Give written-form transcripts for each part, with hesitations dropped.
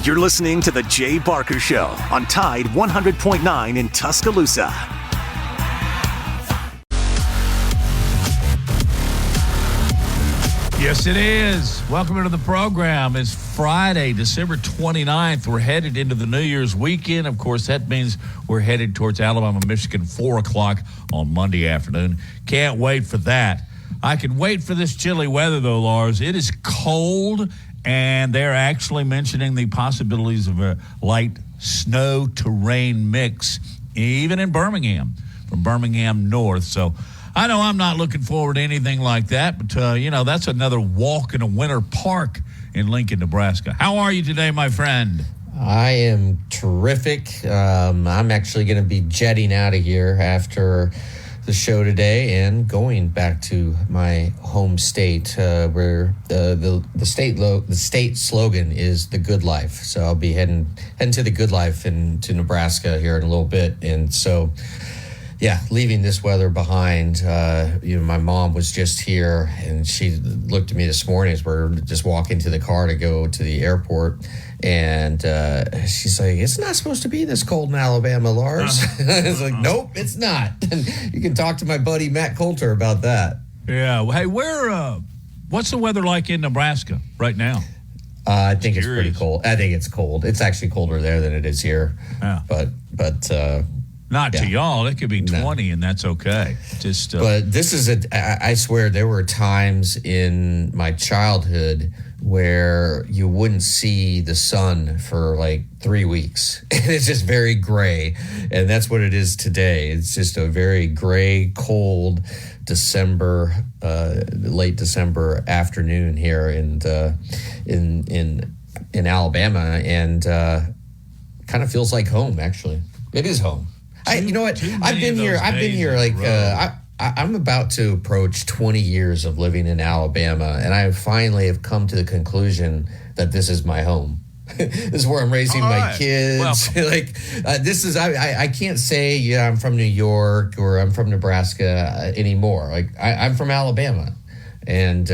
You're listening to The Jay Barker Show on Tide 100.9 in Tuscaloosa. Yes, it is. Welcome into the program. It's Friday, December 29th. We're headed into the New Year's weekend. Of course, that means we're headed towards Alabama, Michigan, 4 o'clock on Monday afternoon. Can't wait for that. I can wait for this chilly weather, though, Lars. It is cold, and they're actually mentioning the possibilities of a light snow to rain mix, even in Birmingham, from Birmingham north. So I know I'm not looking forward to anything like that, but, that's another walk in a winter park in Lincoln, Nebraska. How are you today, my friend? I am terrific. I'm actually going to be jetting out of here after the show today and going back to my home state, where the state slogan is the good life. So I'll be heading to the good life and to Nebraska here in a little bit. And so, yeah, leaving this weather behind. My mom was just here, and she looked at me this morning as we're just walking to the car to go to the airport, and she's like, "It's not supposed to be this cold in Alabama, Lars." I was like, "Nope, it's not." And you can talk to my buddy Matt Coulter about that. Yeah. Hey, what's the weather like in Nebraska right now? I think it's pretty cold. I think it's cold. It's actually colder there than it is here. Yeah. But. Not to y'all. It could be 20, and that's okay. But this is I swear there were times in my childhood where you wouldn't see the sun for like 3 weeks. And it's just very gray. And that's what it is today. It's just a very gray, cold late December afternoon here in Alabama. And kind of feels like home, actually. It is home. You know what? I've been here. Like I'm about to approach 20 years of living in Alabama, and I finally have come to the conclusion that this is my home. This is where I'm raising my kids. This is. I can't say I'm from New York or I'm from Nebraska anymore. Like I'm from Alabama, and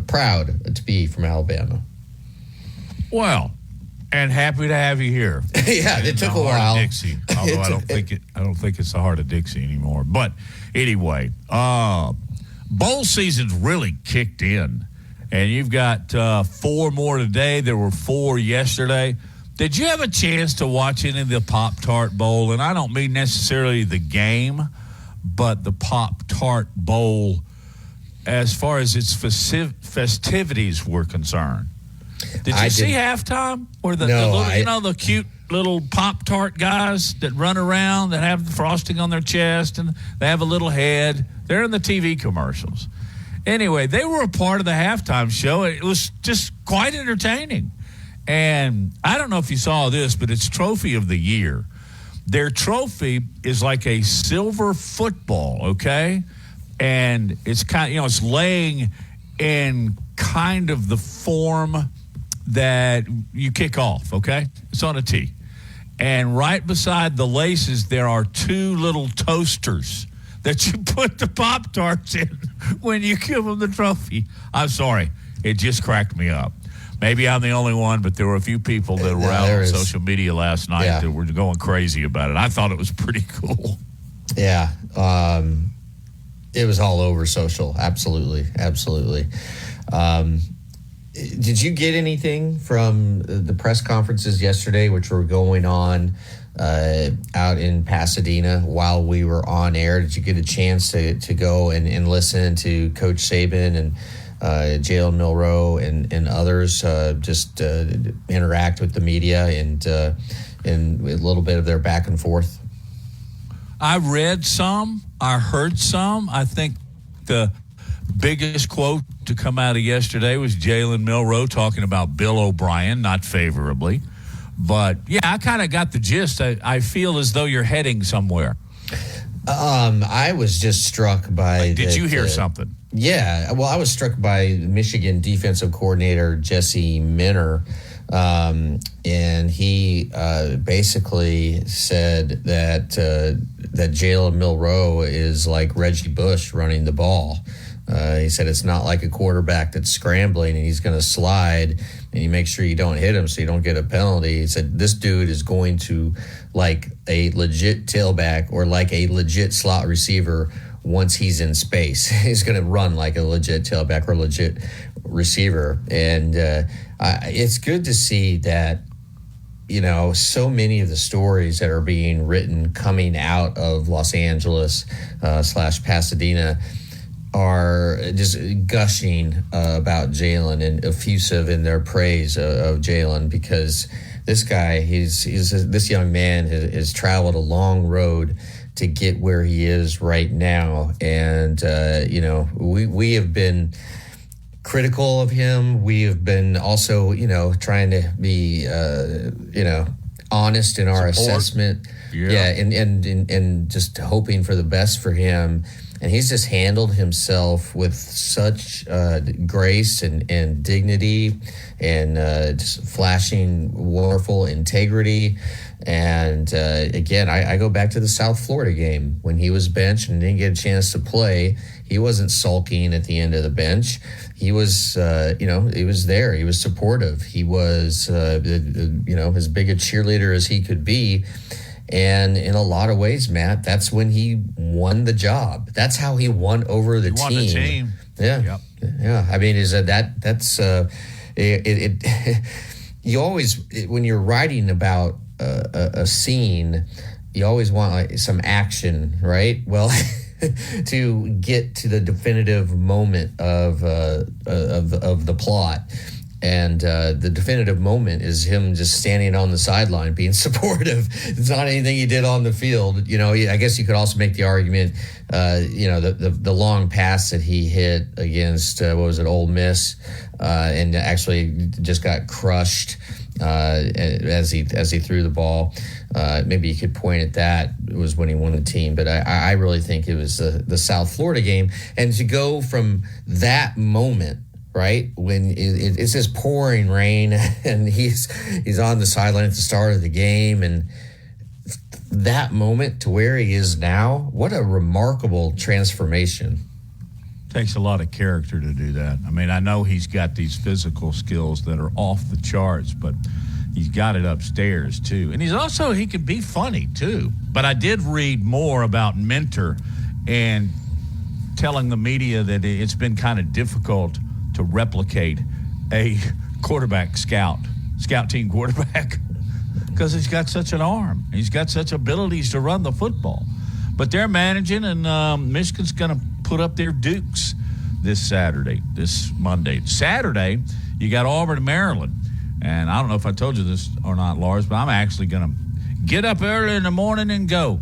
proud to be from Alabama. Well. And happy to have you here. Yeah, it took a while. Dixie, although I don't think it's the heart of Dixie anymore. But anyway, bowl season's really kicked in, and you've got 4 more today. There were 4 yesterday. Did you have a chance to watch any of the Pop-Tart Bowl? And I don't mean necessarily the game, but the Pop-Tart Bowl as far as its festivities were concerned. Did you see halftime where the cute little Pop-Tart guys that run around that have the frosting on their chest and they have a little head? They're in the TV commercials. Anyway, they were a part of the halftime show. It was just quite entertaining. And I don't know if you saw this, but it's Trophy of the Year. Their trophy is like a silver football, okay? And it's it's laying in kind of the form that you kick off, okay? It's on a tee. And right beside the laces, there are 2 little toasters that you put the Pop-Tarts in when you give them the trophy. I'm sorry. It just cracked me up. Maybe I'm the only one, but there were a few people that were out on social media last night that were going crazy about it. I thought it was pretty cool. Yeah. It was all over social. Absolutely. Did you get anything from the press conferences yesterday, which were going on out in Pasadena while we were on air? Did you get a chance to go and listen to Coach Saban and Jalen Milroe and others just interact with the media and a little bit of their back and forth? I read some. I heard some. I think the biggest quote to come out of yesterday was Jalen Milroe talking about Bill O'Brien, not favorably. But, yeah, I kind of got the gist. I feel as though you're heading somewhere. I was just struck by... Did you hear something? Yeah. Well, I was struck by Michigan defensive coordinator Jesse Minter. And he basically said that Jalen Milroe is like Reggie Bush running the ball. He said it's not like a quarterback that's scrambling and he's going to slide and you make sure you don't hit him so you don't get a penalty. He said this dude is going to, like a legit tailback or like a legit slot receiver, once he's in space. He's going to run like a legit tailback or legit receiver. And it's good to see that, so many of the stories that are being written coming out of Los Angeles / Pasadena are just gushing about Jalen and effusive in their praise of Jalen, because this guy, this young man has traveled a long road to get where he is right now. And, we have been critical of him. We have been also, trying to be, honest in our assessment. Yeah. And just hoping for the best for him. And he's just handled himself with such grace and dignity and just flashing wonderful integrity. And again, I go back to the South Florida game when he was benched and didn't get a chance to play. He wasn't sulking at the end of the bench. He was, he was there. He was supportive. He was, as big a cheerleader as he could be. And in a lot of ways, Matt, that's when he won the job. That's how he won over the team. Won the team. Yeah. Yep. Yeah. I mean, that's you always, when you're writing about a scene, you always want like some action, right? Well, to get to the definitive moment of the plot. And the definitive moment is him just standing on the sideline being supportive. It's not anything he did on the field. I guess you could also make the argument, the long pass that he hit against, Ole Miss, and actually just got crushed as he threw the ball. Maybe you could point at that. It was when he won the team. But I really think it was the South Florida game. And to go from that moment, right, when it's just pouring rain and he's on the sideline at the start of the game, and that moment to where he is now, what a remarkable transformation. Takes a lot of character to do that. I mean, I know he's got these physical skills that are off the charts, but he's got it upstairs too. And he can be funny too. But I did read more about Mentor and telling the media that it's been kind of difficult to replicate a scout team quarterback, because he's got such an arm. He's got such abilities to run the football. But they're managing, and Michigan's going to put up their Dukes this Monday. Saturday, you got Auburn and Maryland. And I don't know if I told you this or not, Lars, but I'm actually going to get up early in the morning and go.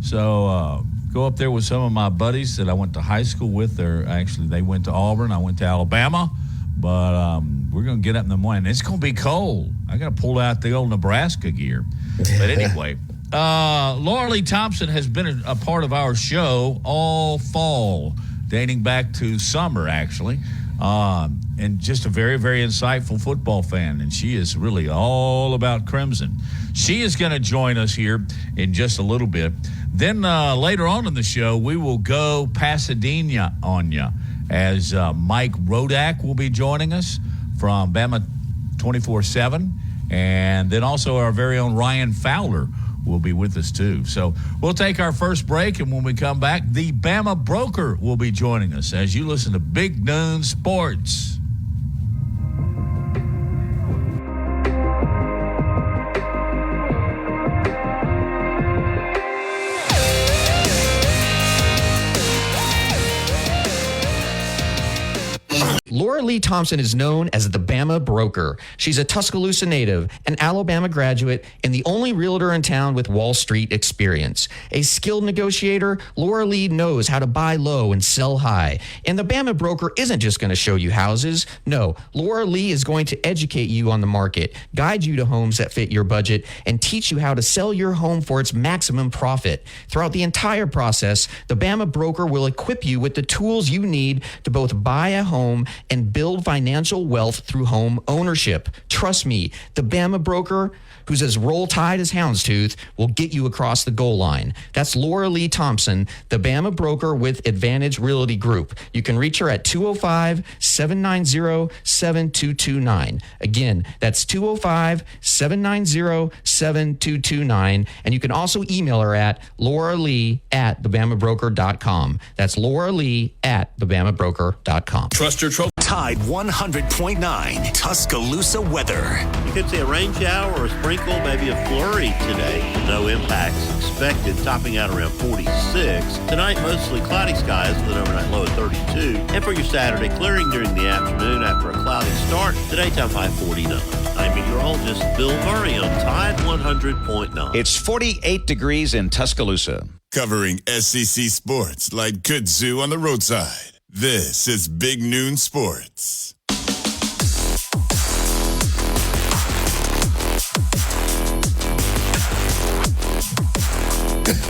So go up there with some of my buddies that I went to high school with. They went to Auburn. I went to Alabama. But we're going to get up in the morning. It's going to be cold. I got to pull out the old Nebraska gear. But anyway, Laura Lee Thompson has been a part of our show all fall, dating back to summer, actually. And just a very, very insightful football fan. And she is really all about Crimson. She is going to join us here in just a little bit. Then later on in the show, we will go Pasadena on you, as Mike Rodak will be joining us from Bama 24/7. And then also our very own Ryan Fowler will be with us too. So we'll take our first break, and when we come back, the Bama Broker will be joining us as you listen to Big Noon Sports. Laura Lee Thompson is known as the Bama Broker. She's a Tuscaloosa native, an Alabama graduate, and the only realtor in town with Wall Street experience. A skilled negotiator, Laura Lee knows how to buy low and sell high. And the Bama Broker isn't just going to show you houses. No, Laura Lee is going to educate you on the market, guide you to homes that fit your budget, and teach you how to sell your home for its maximum profit. Throughout the entire process, the Bama Broker will equip you with the tools you need to both buy a home and build financial wealth through home ownership. Trust me, the Bama broker, who's as roll tide as houndstooth, will get you across the goal line. That's Laura Lee Thompson, the Bama broker with Advantage Realty Group. You can reach her at 205-790-7229. Again, that's 205-790-7229. And you can also email her at lauralee@thebamabroker.com. That's lauralee@thebamabroker.com. Trust your trophy. Tide 100.9 Tuscaloosa weather. You could see a rain shower or a sprinkle, maybe a flurry today. No impacts expected, topping out around 46. Tonight, mostly cloudy skies with an overnight low of 32. And for your Saturday, clearing during the afternoon after a cloudy start. The daytime high 49. I'm meteorologist Bill Murray on Tide 100.9. It's 48 degrees in Tuscaloosa. Covering SEC sports like kudzu on the roadside. This is Big Noon Sports.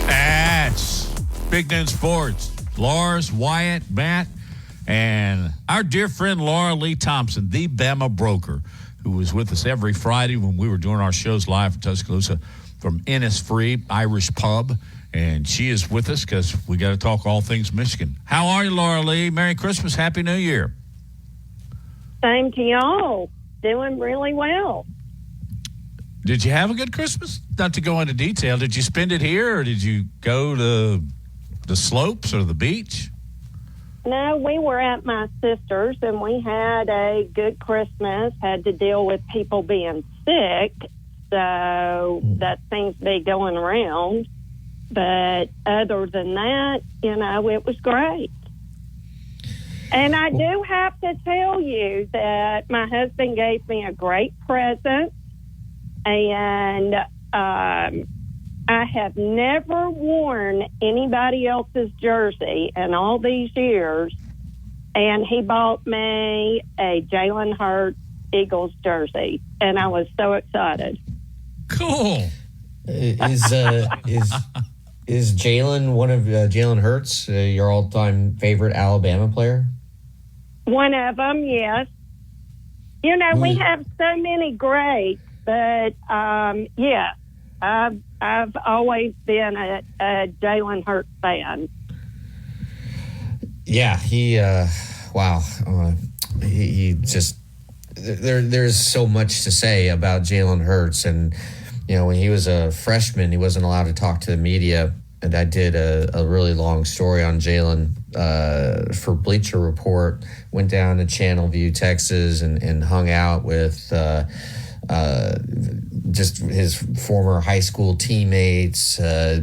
That's Big Noon Sports. Lars, Wyatt, Matt, and our dear friend Laura Lee Thompson, the Bama broker, who was with us every Friday when we were doing our shows live in Tuscaloosa from Innisfree Irish Pub. And she is with us because we got to talk all things Michigan. How are you, Laura Lee? Merry Christmas. Happy New Year. Same to y'all. Doing really well. Did you have a good Christmas? Not to go into detail. Did you spend it here or did you go to the slopes or the beach? No, we were at my sister's and we had a good Christmas. Had to deal with people being sick. So that seems to be going around. But other than that, it was great. And I do have to tell you that my husband gave me a great present. And I have never worn anybody else's jersey in all these years. And he bought me a Jalen Hurts Eagles jersey. And I was so excited. Cool. Is Jalen one of Jalen Hurts, your all-time favorite Alabama player? One of them, yes. We have so many greats, but yeah, I've always been a Jalen Hurts fan. Yeah, he just there's so much to say about Jalen Hurts. And when he was a freshman, he wasn't allowed to talk to the media. And I did a really long story on Jalen for Bleacher Report. Went down to Channelview, Texas, and hung out with just his former high school teammates,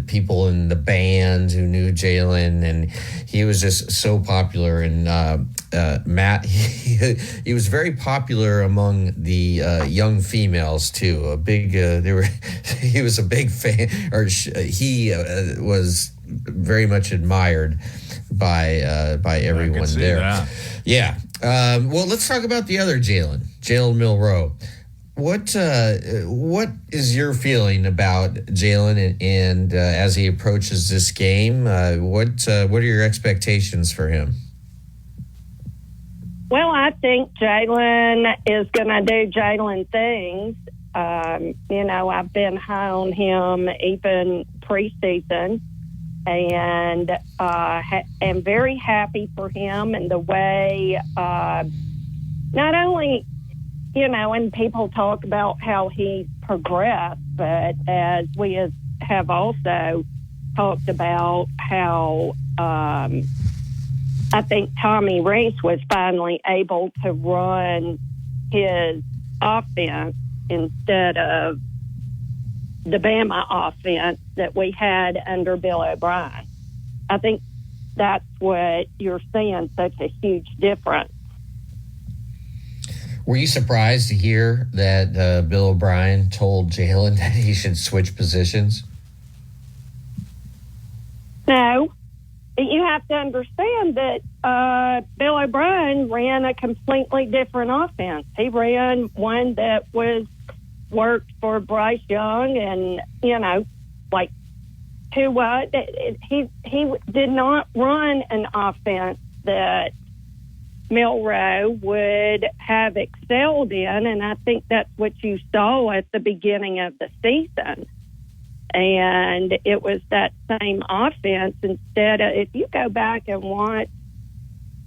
people in the band who knew Jalen. And he was just so popular. And Matt, he was very popular among the young females too. He was a big fan, or he was very much admired by everyone there. That. Yeah. Well, let's talk about the other Jalen Milroe. What is your feeling about Jalen and as he approaches this game? What are your expectations for him? Well, I think Jalen is going to do Jalen things. I've been high on him even preseason, and am very happy for him and the way not only, and people talk about how he progressed, but as we have also talked about how I think Tommy Rees was finally able to run his offense instead of the Bama offense that we had under Bill O'Brien. I think that's what you're seeing, such a huge difference. Were you surprised to hear that Bill O'Brien told Jalen that he should switch positions? No. You have to understand that Bill O'Brien ran a completely different offense. He ran one that worked for Bryce Young and, he did not run an offense that Milroe would have excelled in, and I think that's what you saw at the beginning of the season. And it was that same offense instead of, if you go back and watch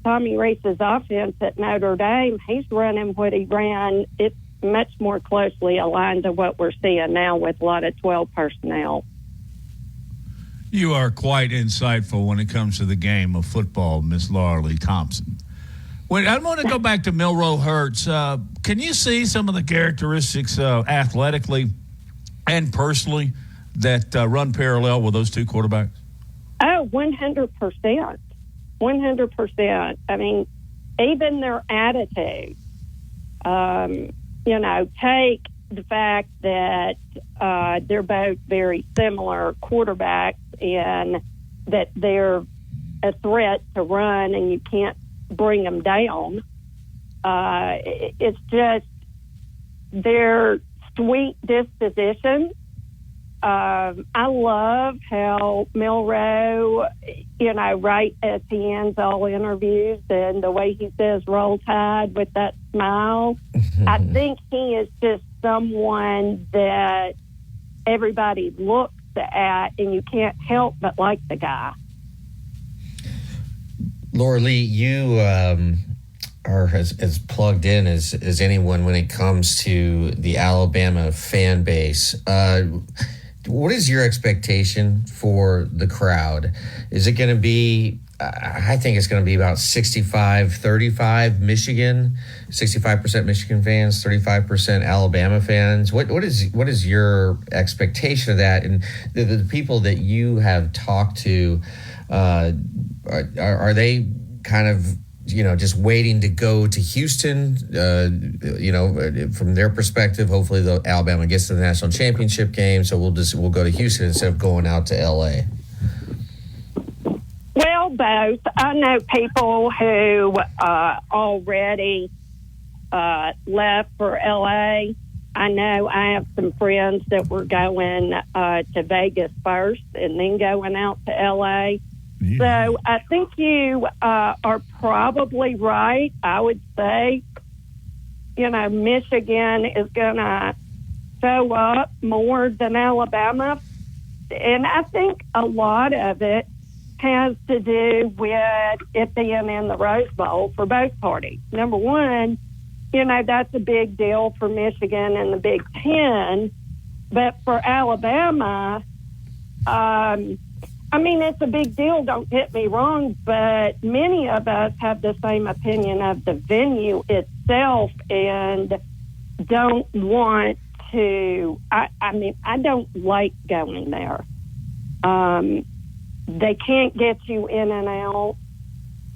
Tommy Rees's offense at Notre Dame, he's running what he ran. It's much more closely aligned to what we're seeing now with a lot of 12 personnel. You are quite insightful when it comes to the game of football, Miss Laura Lee Thompson. Wait, I want to go back to Milroe Hurts. Can you see some of the characteristics athletically and personally that run parallel with those two quarterbacks? Oh, 100%. 100%. I mean, even their attitude. Take the fact that they're both very similar quarterbacks and that they're a threat to run and you can't bring them down. It's just their sweet disposition. I love how Milroe, right as he ends all interviews and the way he says roll tide with that smile. I think he is just someone that everybody looks at and you can't help but like the guy. Laura Lee, you are as plugged in as anyone when it comes to the Alabama fan base. What is your expectation for the crowd? Is it going to be, I think it's going to be about 65-35 Michigan, 65% Michigan fans, 35% Alabama fans. What is your expectation of that? And the people that you have talked to, are they kind of, just waiting to go to Houston, from their perspective? Hopefully the Alabama gets to the national championship game, so we'll go to Houston instead of going out to LA. Well, both. I know people who already left for LA. I know I have some friends that were going to Vegas first and then going out to LA. Yeah. So I think you are probably right. I would say, Michigan is going to show up more than Alabama. And I think a lot of it has to do with it being in the Rose Bowl for both parties. Number one, that's a big deal for Michigan and the Big Ten. But for Alabama, it's a big deal, don't get me wrong, but many of us have the same opinion of the venue itself and don't want to, I don't like going there. They can't get you in and out.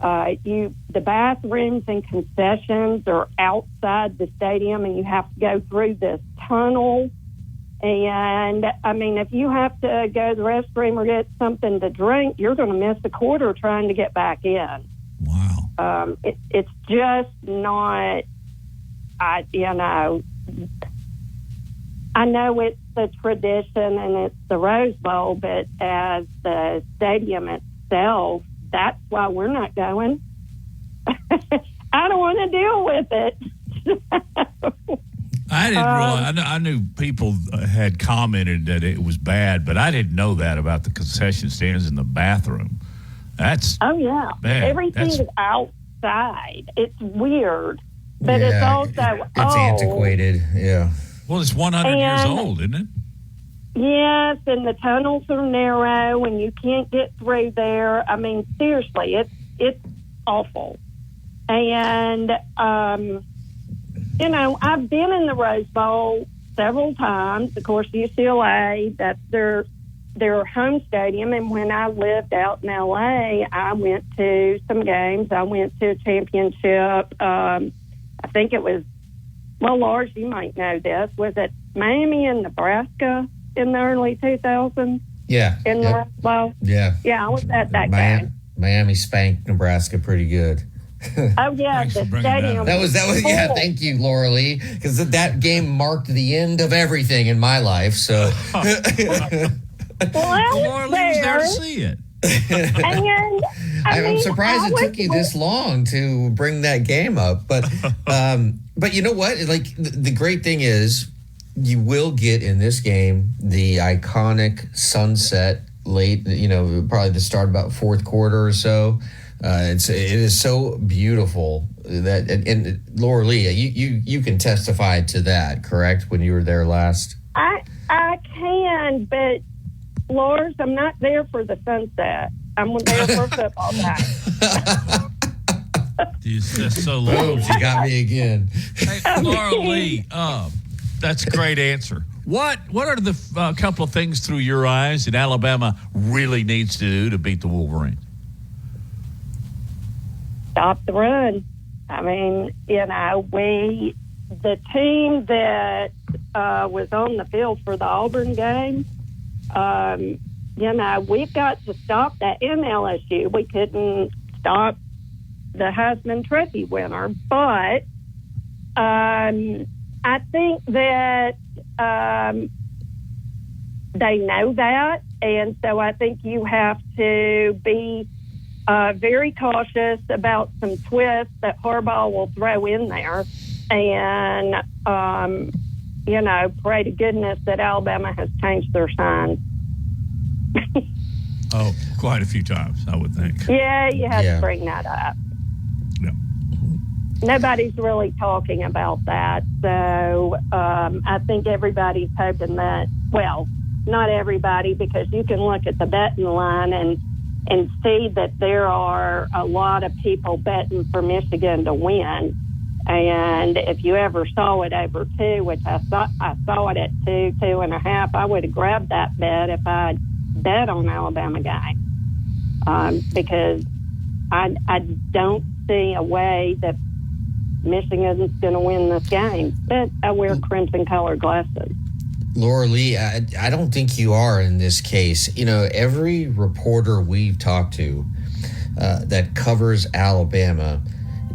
The bathrooms and concessions are outside the stadium and you have to go through this tunnel. And, if you have to go to the restroom or get something to drink, you're going to miss a quarter trying to get back in. Wow. It's just not, I know it's the tradition and it's the Rose Bowl, but as the stadium itself, that's why we're not going. I don't want to deal with it. I didn't realize. I knew people had commented that it was bad, but I didn't know that about the concession stands in the bathroom. Man, everything's outside. It's weird, but it's also it's antiquated. Yeah. Well, it's 100 years old, isn't it? Yes, and the tunnels are narrow, and you can't get through there. Seriously, it's awful. And I've been in the Rose Bowl several times. Of course, UCLA, that's their home stadium. And when I lived out in LA, I went to some games. I went to a championship. I think it was, Lars, you might know this. Was it Miami and Nebraska in the early 2000s? Yeah. In the Rose Bowl? Yeah. Yeah, I was at that game. Miami spanked Nebraska pretty good. Oh yeah, the stadium. That was yeah. Thank you, Laura Lee, because that game marked the end of everything in my life. So, I Laura Lee was there to see it. And I'm surprised it took you this long to bring that game up. But you know what? Like the great thing is you will get in this game the iconic sunset late, probably the start about fourth quarter or so. It is so beautiful that, and Laura Lee, you can testify to that, correct? When you were there last, I can, but Lars, I'm not there for the sunset. I'm there for football time. That's so low. Boom, she got me again. Hey, Laura Lee, that's a great answer. What are the couple of things through your eyes that Alabama really needs to do to beat the Wolverines? Stop the run. I mean, the team that was on the field for the Auburn game, we've got to stop that in LSU. We couldn't stop the Heisman Trophy winner, but I think that they know that, and so I think you have to be very cautious about some twists that Harbaugh will throw in there, and pray to goodness that Alabama has changed their signs. Oh, quite a few times, I would think. Yeah, you have to bring that up. Yeah. Nobody's really talking about that, so I think everybody's hoping that, well, not everybody, because you can look at the betting line and see that there are a lot of people betting for Michigan to win. And if you ever saw it over 2, which I saw it at 2.5, I would have grabbed that bet if I'd bet on Alabama game, because I don't see a way that Michigan's going to win this game. But I wear crimson-colored glasses. Laura Lee, I don't think you are in this case. Every reporter we've talked to that covers Alabama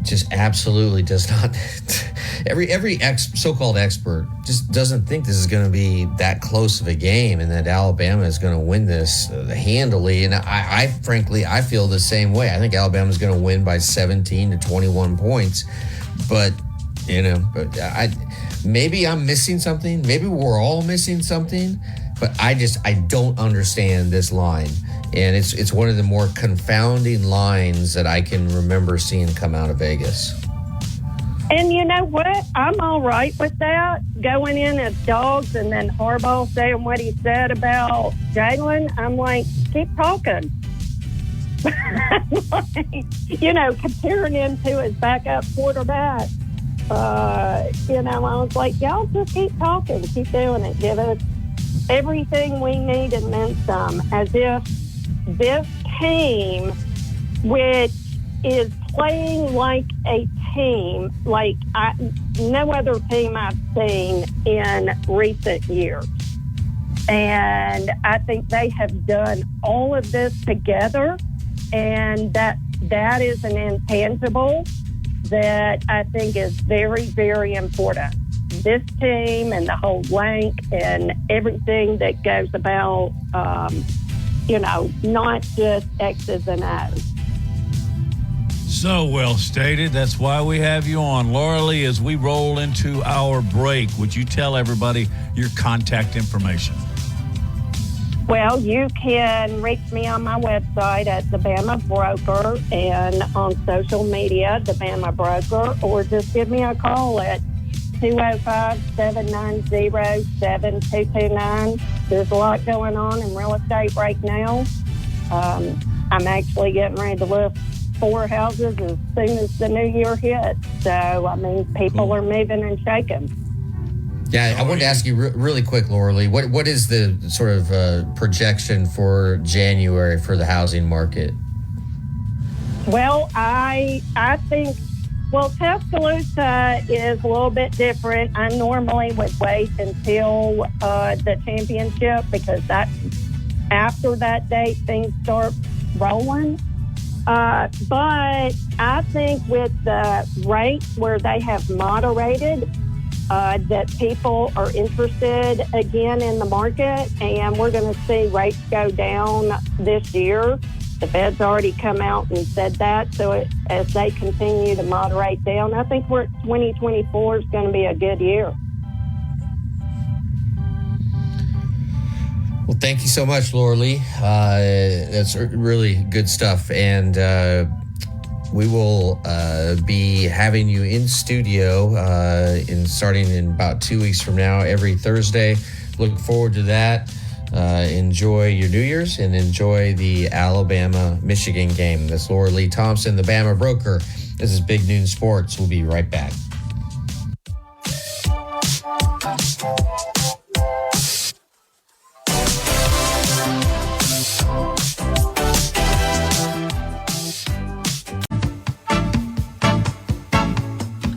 just absolutely does not. Every so-called expert just doesn't think this is going to be that close of a game, and that Alabama is going to win this handily. And I frankly feel the same way. I think Alabama is going to win by 17 to 21 points, but maybe I'm missing something. Maybe we're all missing something, but I don't understand this line. And it's one of the more confounding lines that I can remember seeing come out of Vegas. And you know what? I'm all right with that. Going in as dogs and then Harbaugh saying what he said about Jalen, I'm like, keep talking. Comparing him to his backup quarterback. I was like, y'all just keep talking, keep doing it. Give us everything we need and then some, as if this team, which is playing like a team, like no other team I've seen in recent years. And I think they have done all of this together, and that is an intangible that I think is very, very important. This team and the whole link and everything that goes about, not just X's and O's. So well stated. That's why we have you on. Laura Lee, as we roll into our break, would you tell everybody your contact information? Well, you can reach me on my website at The Bama Broker and on social media, The Bama Broker, or just give me a call at 205-790-7229. There's a lot going on in real estate right now. I'm actually getting ready to list 4 houses as soon as the new year hits. So, people are moving and shaking. Yeah, I wanted to ask you really quick, Laura Lee, what is the sort of projection for January for the housing market? Well, I think, Tuscaloosa is a little bit different. I normally would wait until the championship, because after that date, things start rolling. But I think with the rates where they have moderated, that people are interested again in the market, and we're going to see rates go down this year. The Fed's already come out and said that. So as they continue to moderate down, I think 2024 is going to be a good year. Well, thank you so much, Laura Lee. That's really good stuff. And we will be having you in studio starting in about 2 weeks from now, every Thursday. Look forward to that. Enjoy your New Year's and enjoy the Alabama-Michigan game. That's Laura Lee Thompson, the Bama Broker. This is Big Noon Sports. We'll be right back.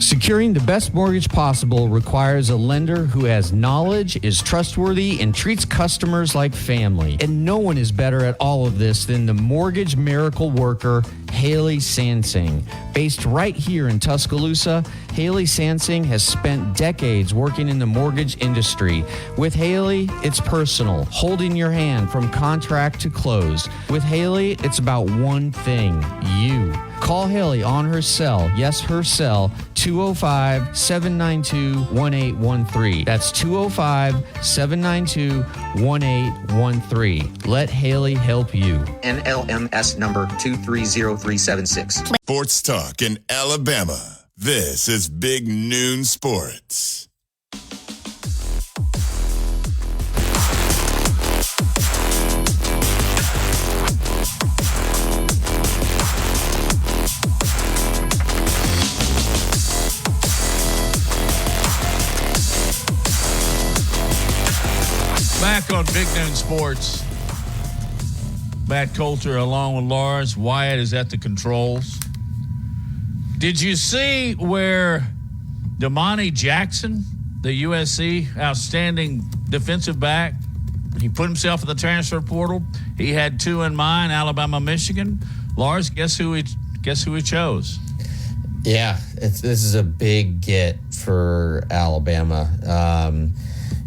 Securing the best mortgage possible requires a lender who has knowledge, is trustworthy, and treats customers like family. And no one is better at all of this than the mortgage miracle worker, Haley Sansing. Based right here in Tuscaloosa, Haley Sansing has spent decades working in the mortgage industry. With Haley, it's personal, holding your hand from contract to close. With Haley, it's about one thing, you. Call Haley on her cell, yes, her cell, 205-792-1813. That's 205-792-1813. Let Haley help you. NLMS number 230376. Sports talk in Alabama. This is Big Noon Sports. Back on Big Noon Sports. Matt Coulter along with Lars. Wyatt is at the controls. Did you see where Damani Jackson, the USC outstanding defensive back, he put himself in the transfer portal? He had two in mind, Alabama, Michigan. Lars, guess who he chose? Yeah, this is a big get for Alabama.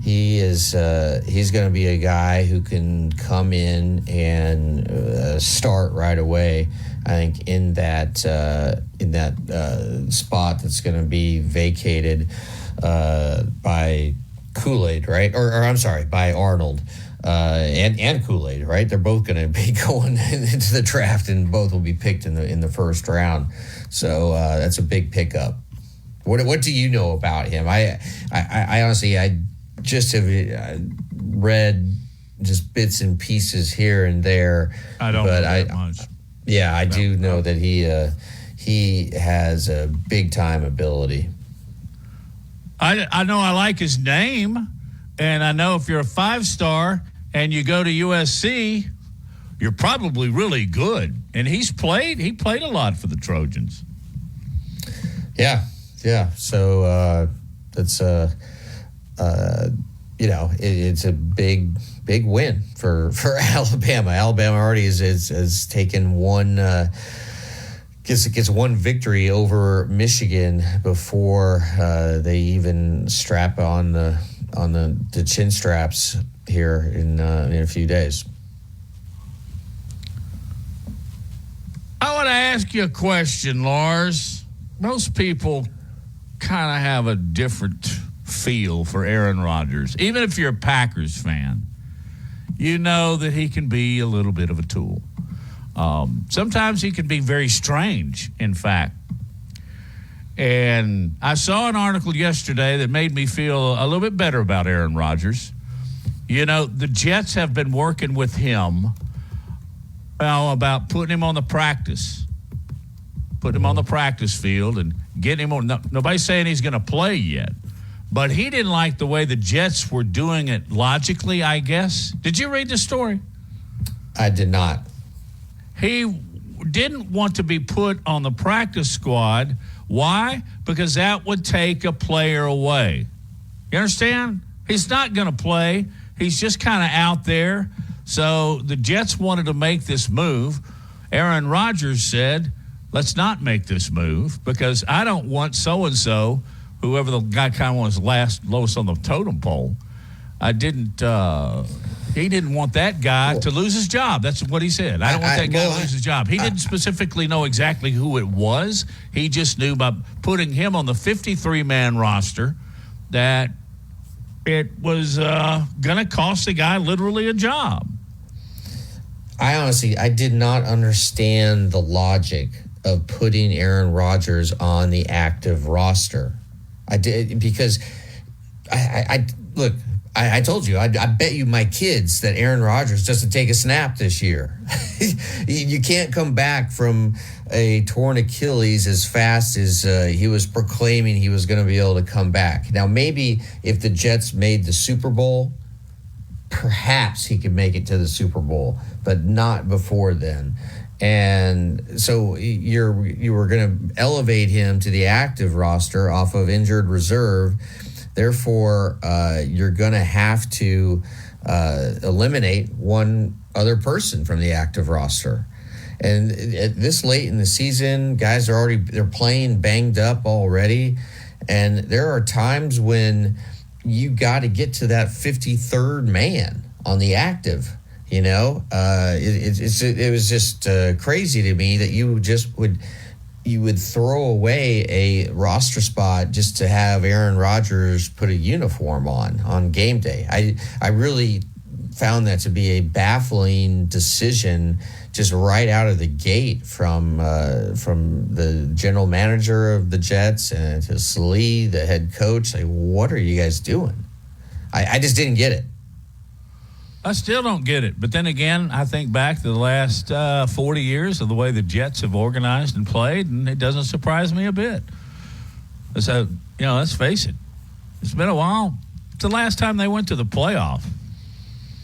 He's going to be a guy who can come in and start right away. I think in that spot that's going to be vacated by Kool-Aid, right? Or I'm sorry, by Arnold and Kool-Aid, right? They're both going to be going into the draft, and both will be picked in the first round. So that's a big pickup. What do you know about him? I honestly just have read just bits and pieces here and there. I don't know that much. Yeah, I do know that he has a big time ability. I know I like his name, and I know if you're a 5-star and you go to USC, you're probably really good. And he played a lot for the Trojans. Yeah. So that's it's a big win for Alabama. Alabama already has taken one gets one victory over Michigan before they even strap on the chin straps here in a few days. I want to ask you a question, Lars. Most people kind of have a different feel for Aaron Rodgers. Even if you're a Packers fan, you know that he can be a little bit of a tool. Sometimes he can be very strange, in fact. And I saw an article yesterday that made me feel a little bit better about Aaron Rodgers. You know, the Jets have been working with him about putting him on the practice field and getting him on. Nobody's saying he's going to play yet. But he didn't like the way the Jets were doing it logically, I guess. Did you read the story? I did not. He didn't want to be put on the practice squad. Why? Because that would take a player away. You understand? He's not going to play. He's just kind of out there. So the Jets wanted to make this move. Aaron Rodgers said, let's not make this move because I don't want so-and-so whoever the guy kind of was lowest on the totem pole. He didn't want that guy to lose his job. That's what he said. I don't want that guy to lose his job. He didn't specifically know exactly who it was. He just knew by putting him on the 53-man roster that it was going to cost the guy literally a job. I did not understand the logic of putting Aaron Rodgers on the active roster. I did because I told you, I bet you my kids that Aaron Rodgers doesn't take a snap this year. You can't come back from a torn Achilles as fast as he was proclaiming he was going to be able to come back. Now, maybe if the Jets made the Super Bowl, perhaps he could make it to the Super Bowl, but not before then. And so you were going to elevate him to the active roster off of injured reserve. Therefore, you're going to have to eliminate one other person from the active roster. And at this late in the season, guys they're playing banged up already. And there are times when you got to get to that 53rd man on the active. You know, it was just crazy to me that you would throw away a roster spot just to have Aaron Rodgers put a uniform on game day. I really found that to be a baffling decision just right out of the gate from the general manager of the Jets and to Saleh, the head coach. Like, what are you guys doing? I just didn't get it. I still don't get it. But then again, I think back to the last 40 years of the way the Jets have organized and played, and it doesn't surprise me a bit. So, let's face it. It's been a while. It's the last time they went to the playoff.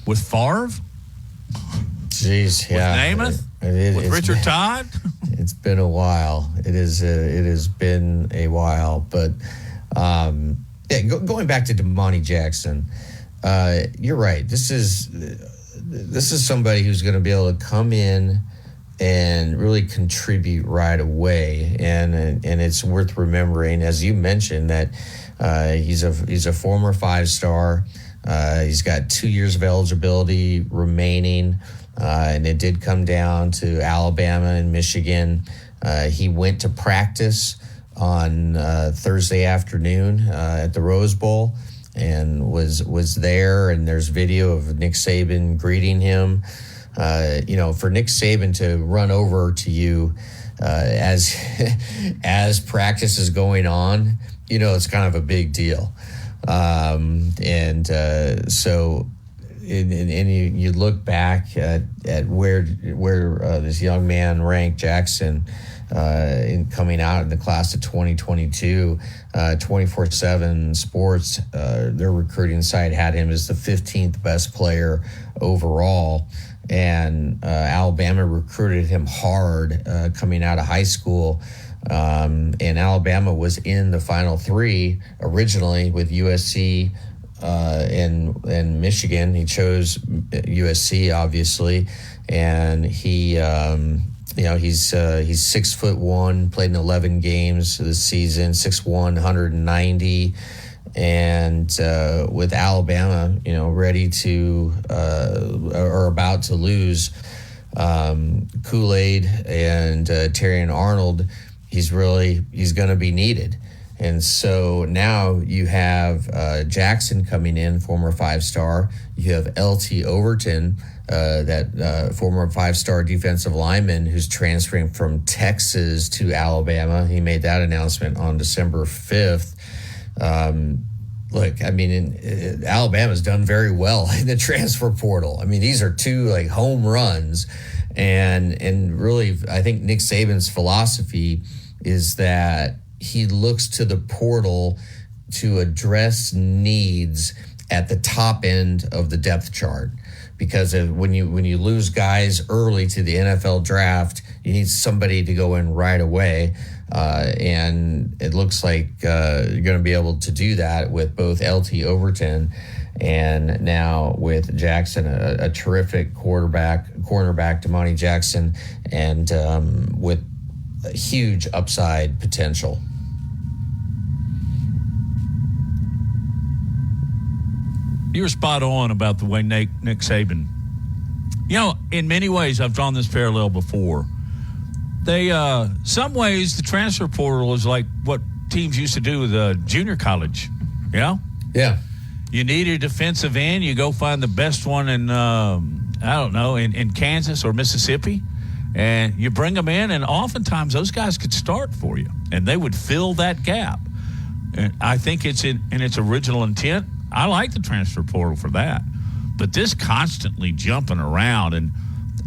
With Favre? Jeez, yeah. With Namath? With Richard Todd? It's been a while. It has been a while. But, going back to Damani Jackson, you're right. This is somebody who's going to be able to come in and really contribute right away, and it's worth remembering, as you mentioned, that he's a former 5-star. He's got 2 years of eligibility remaining, and it did come down to Alabama and Michigan. He went to practice on Thursday afternoon at the Rose Bowl, and was there, and there's video of Nick Saban greeting him. For Nick Saban to run over to you as practice is going on, it's kind of a big deal. So you look back at where this young man ranked Jackson in coming out in the class of 2022. 24/7 Sports, their recruiting site, had him as the 15th best player overall, and Alabama recruited him hard coming out of high school. And Alabama was in the Final Three originally with USC and Michigan. He chose USC, obviously, and he's 6'1", played in 11 games this season, 6'1", 190, and with Alabama, ready to or about to lose Kool-Aid and Terrion Arnold, he's going to be needed. And so now you have Jackson coming in, former 5-star. You have LT Overton, that former 5-star defensive lineman who's transferring from Texas to Alabama. He made that announcement on December 5th. Alabama's done very well in the transfer portal. I mean, these are two home runs, and really, I think Nick Saban's philosophy is that he looks to the portal to address needs at the top end of the depth chart. Because when you lose guys early to the NFL draft, you need somebody to go in right away, and it looks like you're going to be able to do that with both LT Overton and now with Jackson, a terrific cornerback, Damani Jackson, and with a huge upside potential. You're spot on about the way Nick Saban. In many ways, I've drawn this parallel before. Some ways, the transfer portal is like what teams used to do with junior college. Yeah. You need a defensive end. You go find the best one in, in Kansas or Mississippi, and you bring them in, and oftentimes those guys could start for you, and they would fill that gap. And I think it's in its original intent. I like the transfer portal for that. But this constantly jumping around, and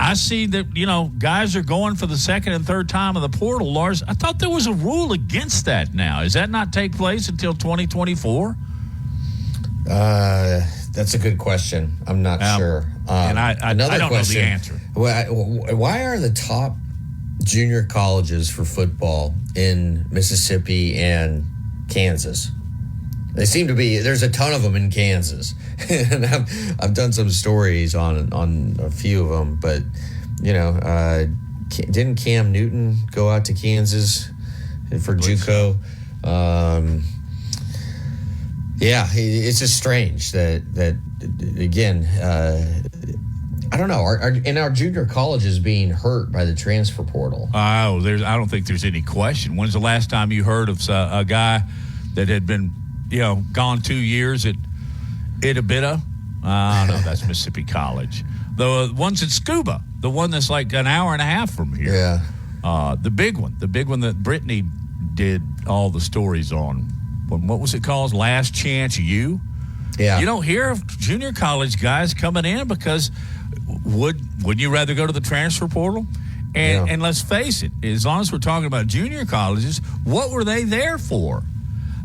I see that, guys are going for the second and third time of the portal, Lars. I thought there was a rule against that now. Does that not take place until 2024? That's a good question. I'm not sure. And I don't question, know the answer. Why are the top junior colleges for football in Mississippi and Kansas? They seem to be. There's a ton of them in Kansas, and I've done some stories on a few of them. But didn't Cam Newton go out to Kansas for JUCO? It's just strange that again. I don't know. Our junior colleges being hurt by the transfer portal? I don't think there's any question. When's the last time you heard of a guy that had been, gone 2 years at Itabita? I don't know. That's Mississippi College. The ones at Scuba, the one that's like an hour and a half from here. Yeah. The big one that Brittany did all the stories on. What was it called? Last Chance U? Yeah. You don't hear of junior college guys coming in because wouldn't you rather go to the transfer portal? And let's face it, as long as we're talking about junior colleges, what were they there for?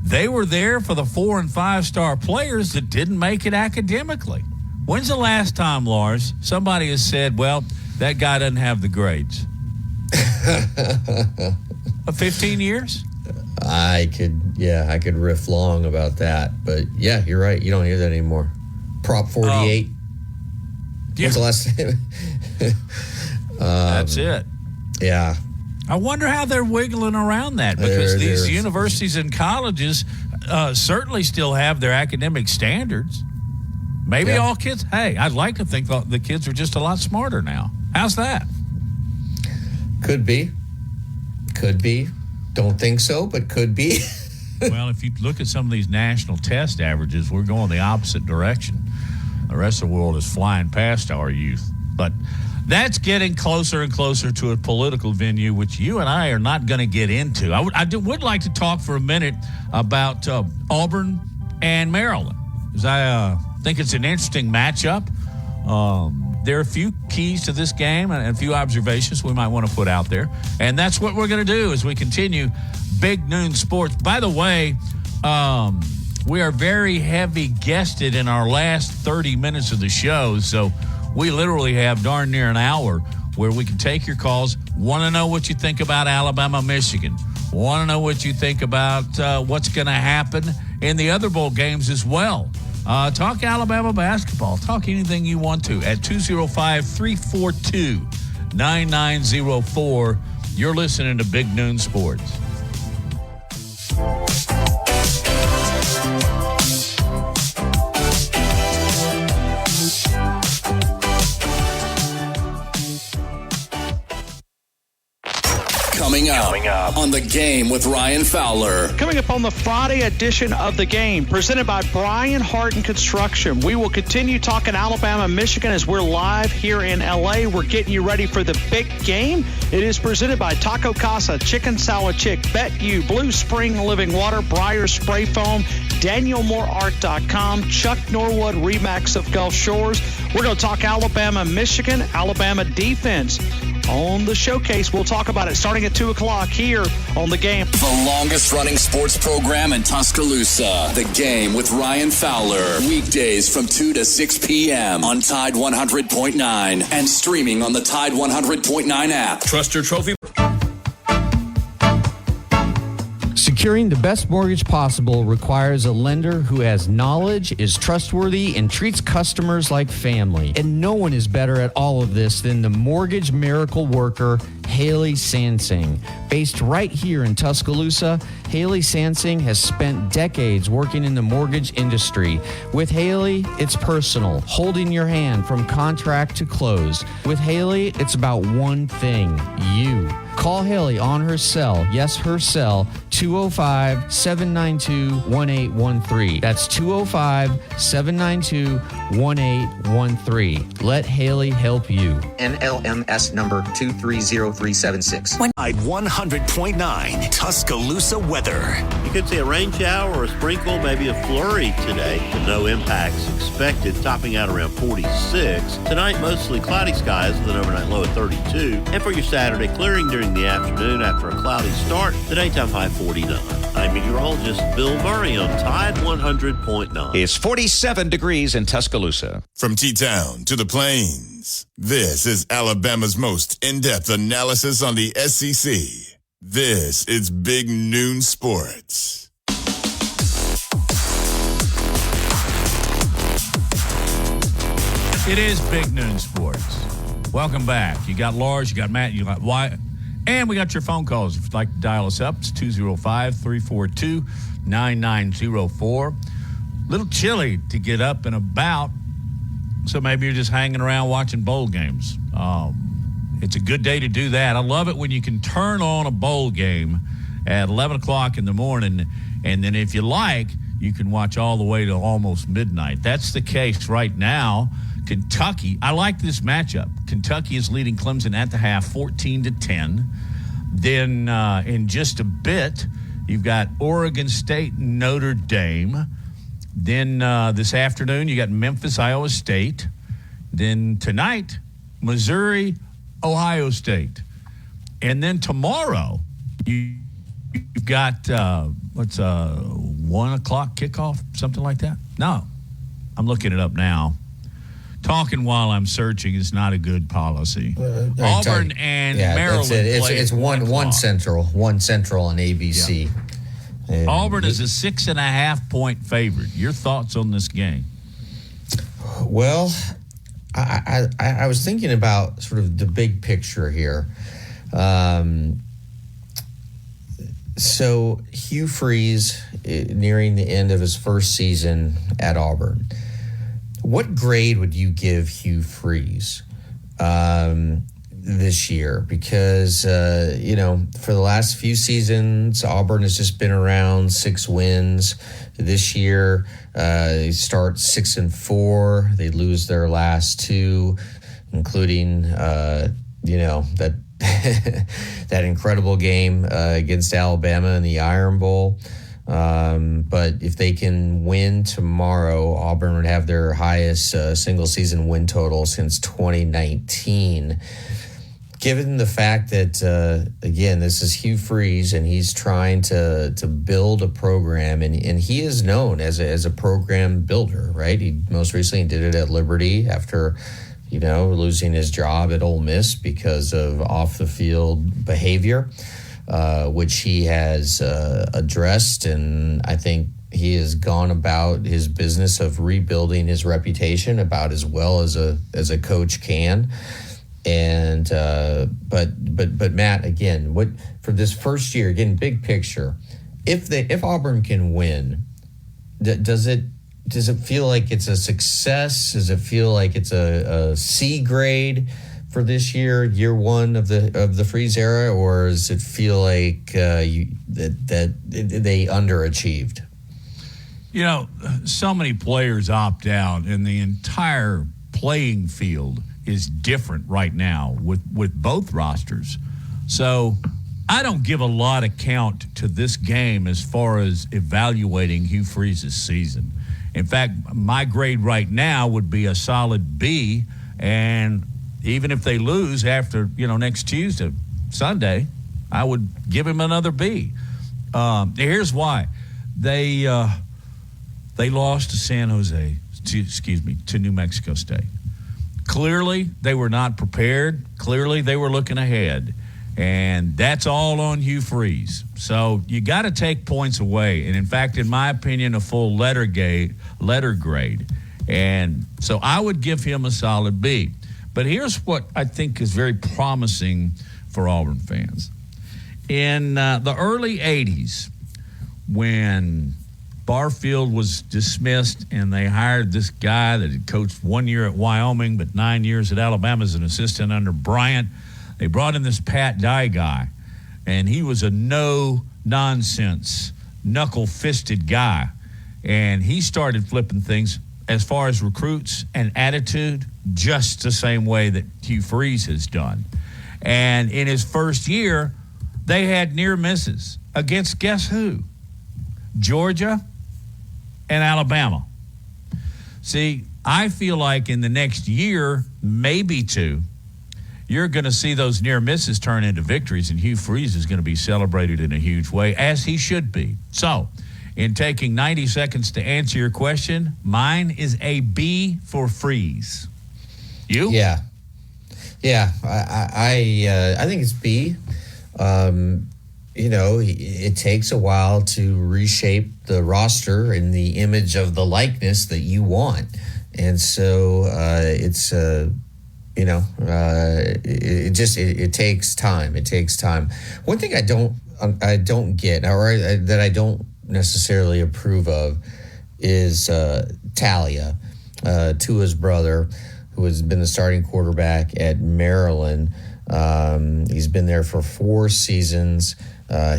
They were there for the 4- and 5-star players that didn't make it academically. When's the last time, Lars, somebody has said, well, that guy doesn't have the grades? 15 years? I could riff long about that, but yeah, you're right. You don't hear that anymore. Prop 48. When's the last time? That's it. Yeah. I wonder how they're wiggling around that, because these universities and colleges certainly still have their academic standards. Maybe all kids. Hey, I'd like to think the kids are just a lot smarter now. How's that? Could be. Don't think so, but could be. Well, if you look at some of these national test averages, we're going the opposite direction. The rest of the world is flying past our youth. But that's getting closer and closer to a political venue, which you and I are not going to get into. I would like to talk for a minute about Auburn and Maryland, because I think it's an interesting matchup. There are a few keys to this game and a few observations we might want to put out there. And that's what we're going to do as we continue Big Noon Sports. By the way, we are very heavy guested in our last 30 minutes of the show. So we literally have darn near an hour where we can take your calls. Want to know what you think about Alabama, Michigan. Want to know what you think about what's going to happen in the other bowl games as well. Talk Alabama basketball. Talk anything you want to at 205-342-9904. You're listening to Big Noon Sports. Coming up on The Game with Ryan Fowler. Coming up on the Friday edition of The Game, presented by Brian Harton Construction. We will continue talking Alabama, Michigan as we're live here in L.A. We're getting you ready for the big game. It is presented by Taco Casa, Chicken Salad Chick, Bet You, Blue Spring Living Water, Briar Spray Foam, DanielMooreArt.com, Chuck Norwood, Remax of Gulf Shores. We're going to talk Alabama, Michigan, Alabama defense. On the showcase, we'll talk about it starting at 2 o'clock here on The Game. The longest running sports program in Tuscaloosa. The Game with Ryan Fowler. Weekdays from 2 to 6 p.m. on Tide 100.9 and streaming on the Tide 100.9 app. Trust your trophy. Securing the best mortgage possible requires a lender who has knowledge, is trustworthy, and treats customers like family. And no one is better at all of this than the mortgage miracle worker, Haley Sansing. Based right here in Tuscaloosa, Haley Sansing has spent decades working in the mortgage industry. With Haley, it's personal, holding your hand from contract to close. With Haley, it's about one thing, you. Call Haley on her cell, yes, her cell, 205-792-1813. That's 205-792-1813. Let Haley help you. NLMS number 230376. Tide 100.9 Tuscaloosa weather. You could see a rain shower or a sprinkle, maybe a flurry today, but no impacts expected, topping out around 46. Tonight, mostly cloudy skies with an overnight low of 32. And for your Saturday, clearing during the afternoon after a cloudy start, the daytime high 49. I'm meteorologist Bill Murray on Tide 100.9. It's 47 degrees in Tuscaloosa. From T-Town to the Plains, this is Alabama's most in-depth analysis on the SEC. This is Big Noon Sports. It is Big Noon Sports. Welcome back. You got Lars, you got Matt, you got Wyatt, and we got your phone calls. If you'd like to dial us up, it's 205-342-9904. A little chilly to get up and about, so maybe you're just hanging around watching bowl games. It's a good day to do that. I love it when you can turn on a bowl game at 11 o'clock in the morning, and then if you like, you can watch all the way to almost midnight. That's the case right now. Kentucky, I like this matchup. Kentucky is leading Clemson at the half 14-10. Then in just a bit, you've got Oregon State and Notre Dame. Then this afternoon, you got Memphis, Iowa State. Then tonight, Missouri, Ohio State. And then tomorrow, you've got, 1 o'clock kickoff, something like that? No, I'm looking it up now. Talking while I'm searching is not a good policy. Auburn and Maryland play. It's one central on ABC. Yeah. Auburn is a 6.5-point favorite. Your thoughts on this game? Well, I was thinking about sort of the big picture here. So Hugh Freeze, nearing the end of his first season at Auburn, what grade would you give Hugh Freeze this year? Because, for the last few seasons, Auburn has just been around 6 wins. This year, they start 6-4. They lose their last 2, including, that that incredible game against Alabama in the Iron Bowl. But if they can win tomorrow, Auburn would have their highest single-season win total since 2019. Given the fact that, again, this is Hugh Freeze, and he's trying to build a program, and he is known as a program builder, right? He most recently did it at Liberty after, losing his job at Ole Miss because of off-the-field behavior. Which he has addressed, and I think he has gone about his business of rebuilding his reputation about as well as a coach can. And but Matt, again, what for this first year, again, big picture, if Auburn can win, does it feel like it's a success? Does it feel like it's a C grade for this year 1 of the Freeze era, or does it feel like that they underachieved? So many players opt out, and the entire playing field is different right now with both rosters. So I don't give a lot of count to this game as far as evaluating Hugh Freeze's season. In fact, my grade right now would be a solid B, and even if they lose after, next Sunday, I would give him another B. Here's why. They lost to to New Mexico State. Clearly, they were not prepared. Clearly, they were looking ahead. And that's all on Hugh Freeze. So you got to take points away. And, in fact, in my opinion, a full letter grade. And so I would give him a solid B. But here's what I think is very promising for Auburn fans. In the early 80s, when Barfield was dismissed and they hired this guy that had coached 1 year at Wyoming but 9 years at Alabama as an assistant under Bryant, they brought in this Pat Dye guy, and he was a no-nonsense, knuckle-fisted guy. And he started flipping things as far as recruits and attitude just the same way that Hugh Freeze has done. And in his first year, they had near misses against guess who? Georgia and Alabama. See, I feel like in the next year, maybe two, you're going to see those near misses turn into victories, and Hugh Freeze is going to be celebrated in a huge way, as he should be. So, in taking 90 seconds to answer your question, mine is a B for Freeze. You? Yeah. I think it's B. It takes a while to reshape the roster in the image of the likeness that you want, and so it takes time. It takes time. One thing I don't get, or that I don't necessarily approve of, is Talia, Tua's brother, who has been the starting quarterback at Maryland. He's been there for 4 seasons.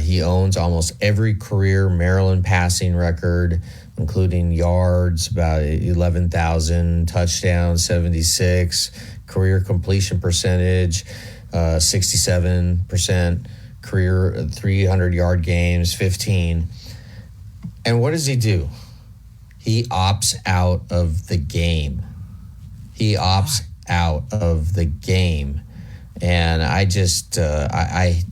He owns almost every career Maryland passing record, including yards, about 11,000, touchdowns, 76, career completion percentage, 67%, career 300-yard games, 15. And what does he do? He opts out of the game. And I just I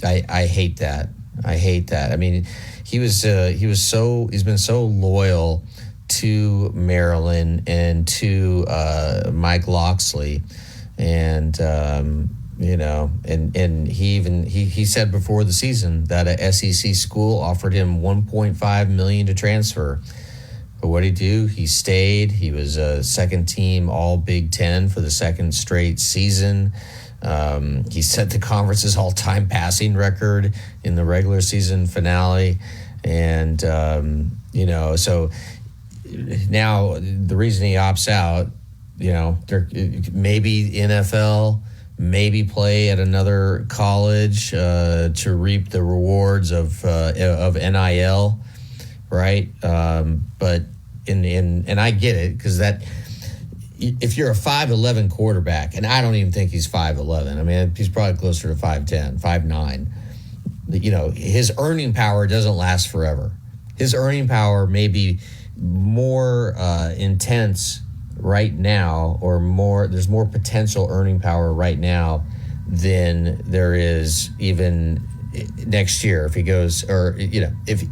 hate that. I mean, he's been so loyal to Maryland and to Mike Locksley, and and he said before the season that a SEC school offered him $1.5 million to transfer. But what did he do? He stayed. He was a second team All Big Ten for the second straight season. He set the conference's all-time passing record in the regular season finale. And, so now the reason he opts out, maybe NFL, maybe play at another college to reap the rewards of NIL, right? But and I get it, because that, if you're a 5'11" quarterback, and I don't even think he's 5'11", I mean, he's probably closer to 5'10", 5'9", his earning power doesn't last forever. His earning power may be more intense right now, or there's more potential earning power right now than there is even next year. If he goes, or if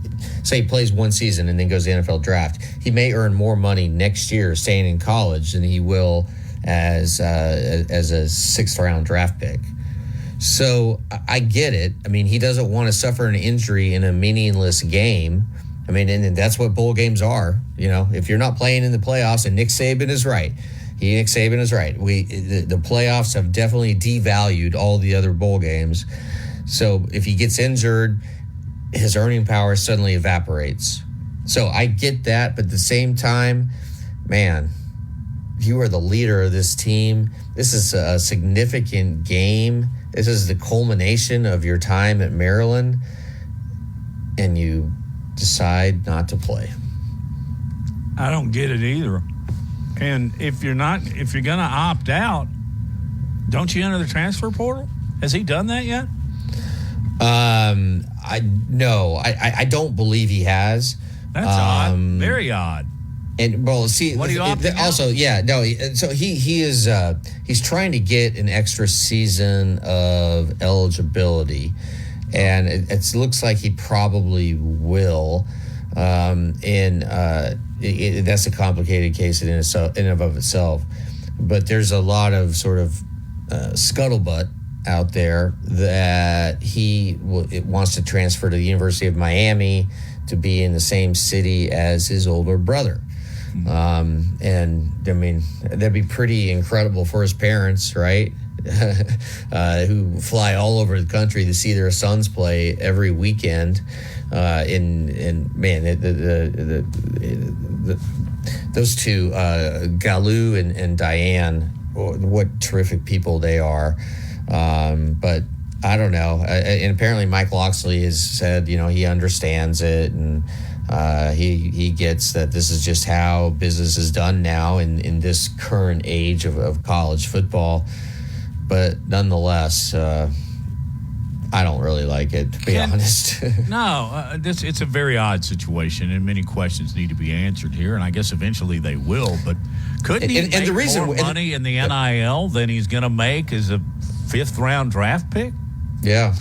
say he plays one season and then goes to the NFL draft, he may earn more money next year staying in college than he will as a 6th round draft pick. So I get it. I mean, he doesn't want to suffer an injury in a meaningless game. I mean, and that's what bowl games are. If you're not playing in the playoffs, and Nick Saban is right. The playoffs have definitely devalued all the other bowl games. So if he gets injured, his earning power suddenly evaporates. So I get that, but at the same time, man, you are the leader of this team. This is a significant game. This is the culmination of your time at Maryland, and you decide not to play. I don't get it either. And if you're going to opt out, don't you enter the transfer portal? Has he done that yet? I don't believe he has. That's odd. Very odd. And well, see, what are you opting also, out? yeah, no. So he is he's trying to get an extra season of eligibility, and it looks like he probably will. That's a complicated case in and of itself. But there's a lot of sort of scuttlebutt out there that he wants to transfer to the University of Miami to be in the same city as his older brother. And I mean, that'd be pretty incredible for his parents, right? who fly all over the country to see their sons play every weekend. Those two, Galou and Diane, what terrific people they are. But I don't know. And apparently Mike Loxley has said, he understands it, and he gets that this is just how business is done now in this current age of college football. But nonetheless, I don't really like it, to be honest. No, it's a very odd situation, and many questions need to be answered here, and I guess eventually they will. But couldn't he make more money in the NIL than he's going to make as a fifth-round draft pick? Yeah.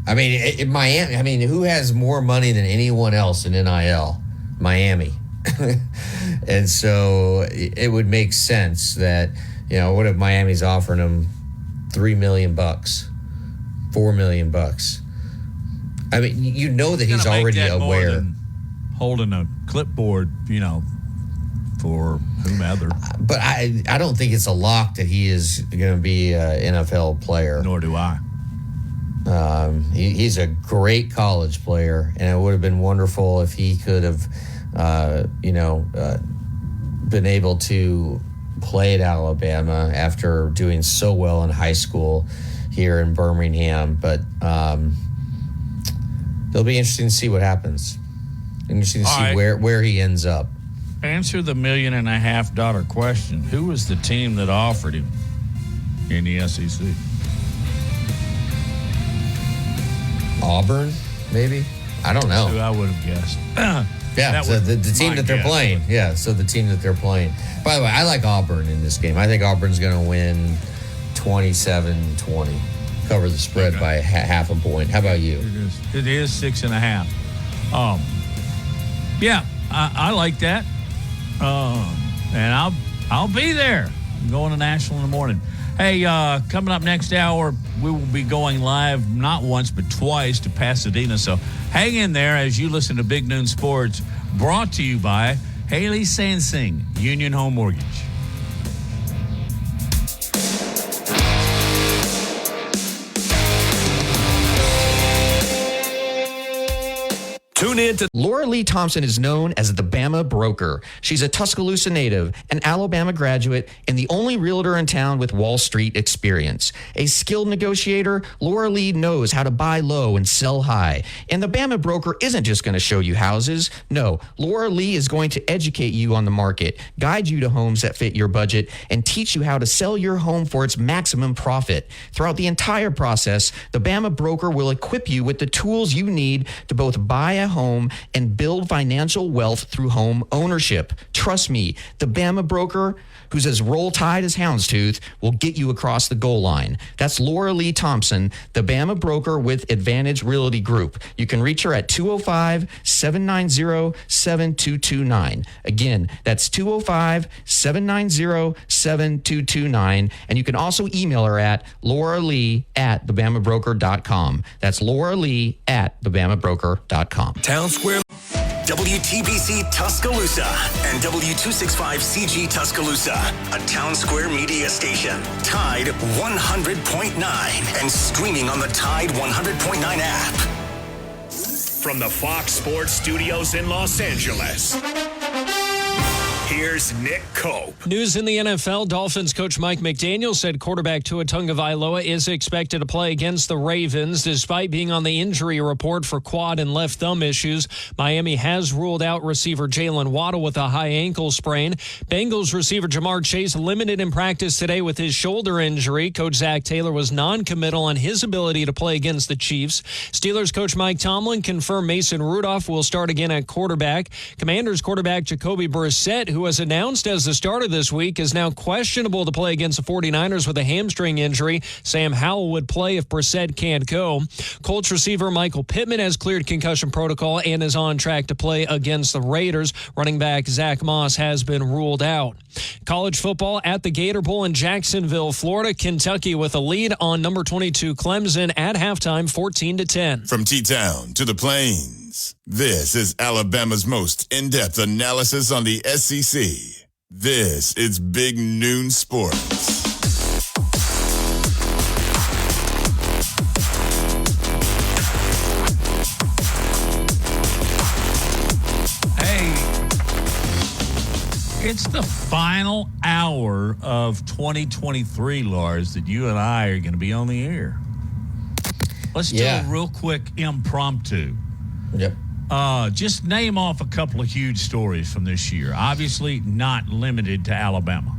I mean, Miami. I mean, who has more money than anyone else in NIL? Miami. And so it would make sense that, what if Miami's offering him $3 million, $4 million? I mean, that he's already aware. Holding a clipboard, for whomever. But I don't think it's a lock that he is going to be an NFL player. Nor do I. He's a great college player, and it would have been wonderful if he could have, been able to play at Alabama after doing so well in high school here in Birmingham. But it'll be interesting to see what happens. Interesting to see where he ends up. Answer the $1.5 million question. Who was the team that offered him in the SEC? Auburn, maybe? I don't know. That's who I would have guessed. Yeah, so the team that they're playing. Yeah, so the team that they're playing. By the way, I like Auburn in this game. I think Auburn's going to win 27-20. Cover the spread by half a point. How about you? It is 6.5. Yeah, I like that. And I'll be there. I'm going to Nashville in the morning. Hey, coming up next hour, we will be going live not once but twice to Pasadena. So hang in there as you listen to Big Noon Sports, brought to you by Haley Sansing, Union Home Mortgage. Tune in to Laura Lee Thompson is known as the Bama Broker. She's a Tuscaloosa native, an Alabama graduate, and the only realtor in town with Wall Street experience. A skilled negotiator, Laura Lee knows how to buy low and sell high. And the Bama Broker isn't just going to show you houses. No, Laura Lee is going to educate you on the market, guide you to homes that fit your budget, and teach you how to sell your home for its maximum profit. Throughout the entire process, the Bama Broker will equip you with the tools you need to both buy a home and build financial wealth through home ownership. Trust me, the Bama Broker, who's as roll tide as houndstooth, will get you across the goal line. That's Laura Lee Thompson, the Bama Broker with Advantage Realty Group. You can reach her at 205-790-7229. Again, that's 205-790-7229. And you can also email her at lauralee@thebamabroker.com. That's lauralee@thebamabroker.com. Town Square, WTBC Tuscaloosa, and W265CG Tuscaloosa, a Town Square media station. Tide 100.9 and streaming on the Tide 100.9 app. From the Fox Sports Studios in Los Angeles, here's Nick Cope. News in the NFL. Dolphins coach Mike McDaniel said quarterback Tua Tagovailoa is expected to play against the Ravens despite being on the injury report for quad and left thumb issues. Miami has ruled out receiver Jalen Waddle with a high ankle sprain. Bengals receiver Jamar Chase limited in practice today with his shoulder injury. Coach Zach Taylor was non-committal on his ability to play against the Chiefs. Steelers coach Mike Tomlin confirmed Mason Rudolph will start again at quarterback. Commanders quarterback Jacoby Brissett, who was announced as the starter this week, is now questionable to play against the 49ers with a hamstring injury. Sam Howell would play if Brissett can't go. Colts receiver Michael Pittman has cleared concussion protocol and is on track to play against the Raiders. Running back Zach Moss has been ruled out. College football at the Gator Bowl in Jacksonville, Florida. Kentucky with a lead on number 22 Clemson at halftime, 14-10. From T-Town to the Plains, this is Alabama's most in-depth analysis on the SEC. This is Big Noon Sports. It's the final hour of 2023, Lars, that you and I are going to be on the air. Let's do a real quick impromptu. Yep. Just name off a couple of huge stories from this year. Obviously, not limited to Alabama.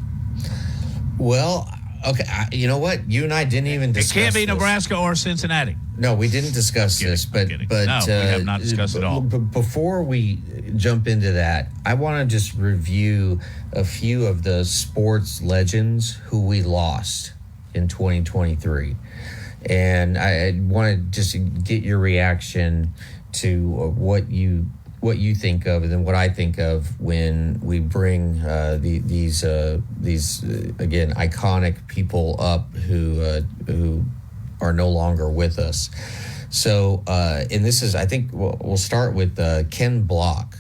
Well, okay. You know what? You and I didn't even discuss. It can't be this. Nebraska or Cincinnati. No, we didn't discuss this, but no, we have not discussed it all. But before we jump into that, I want to just review a few of the sports legends who we lost in 2023. And I want to just get your reaction to what you think of, and then what I think of when we bring these again iconic people up who are no longer with us. So, and this is, I think we'll start with Ken Block,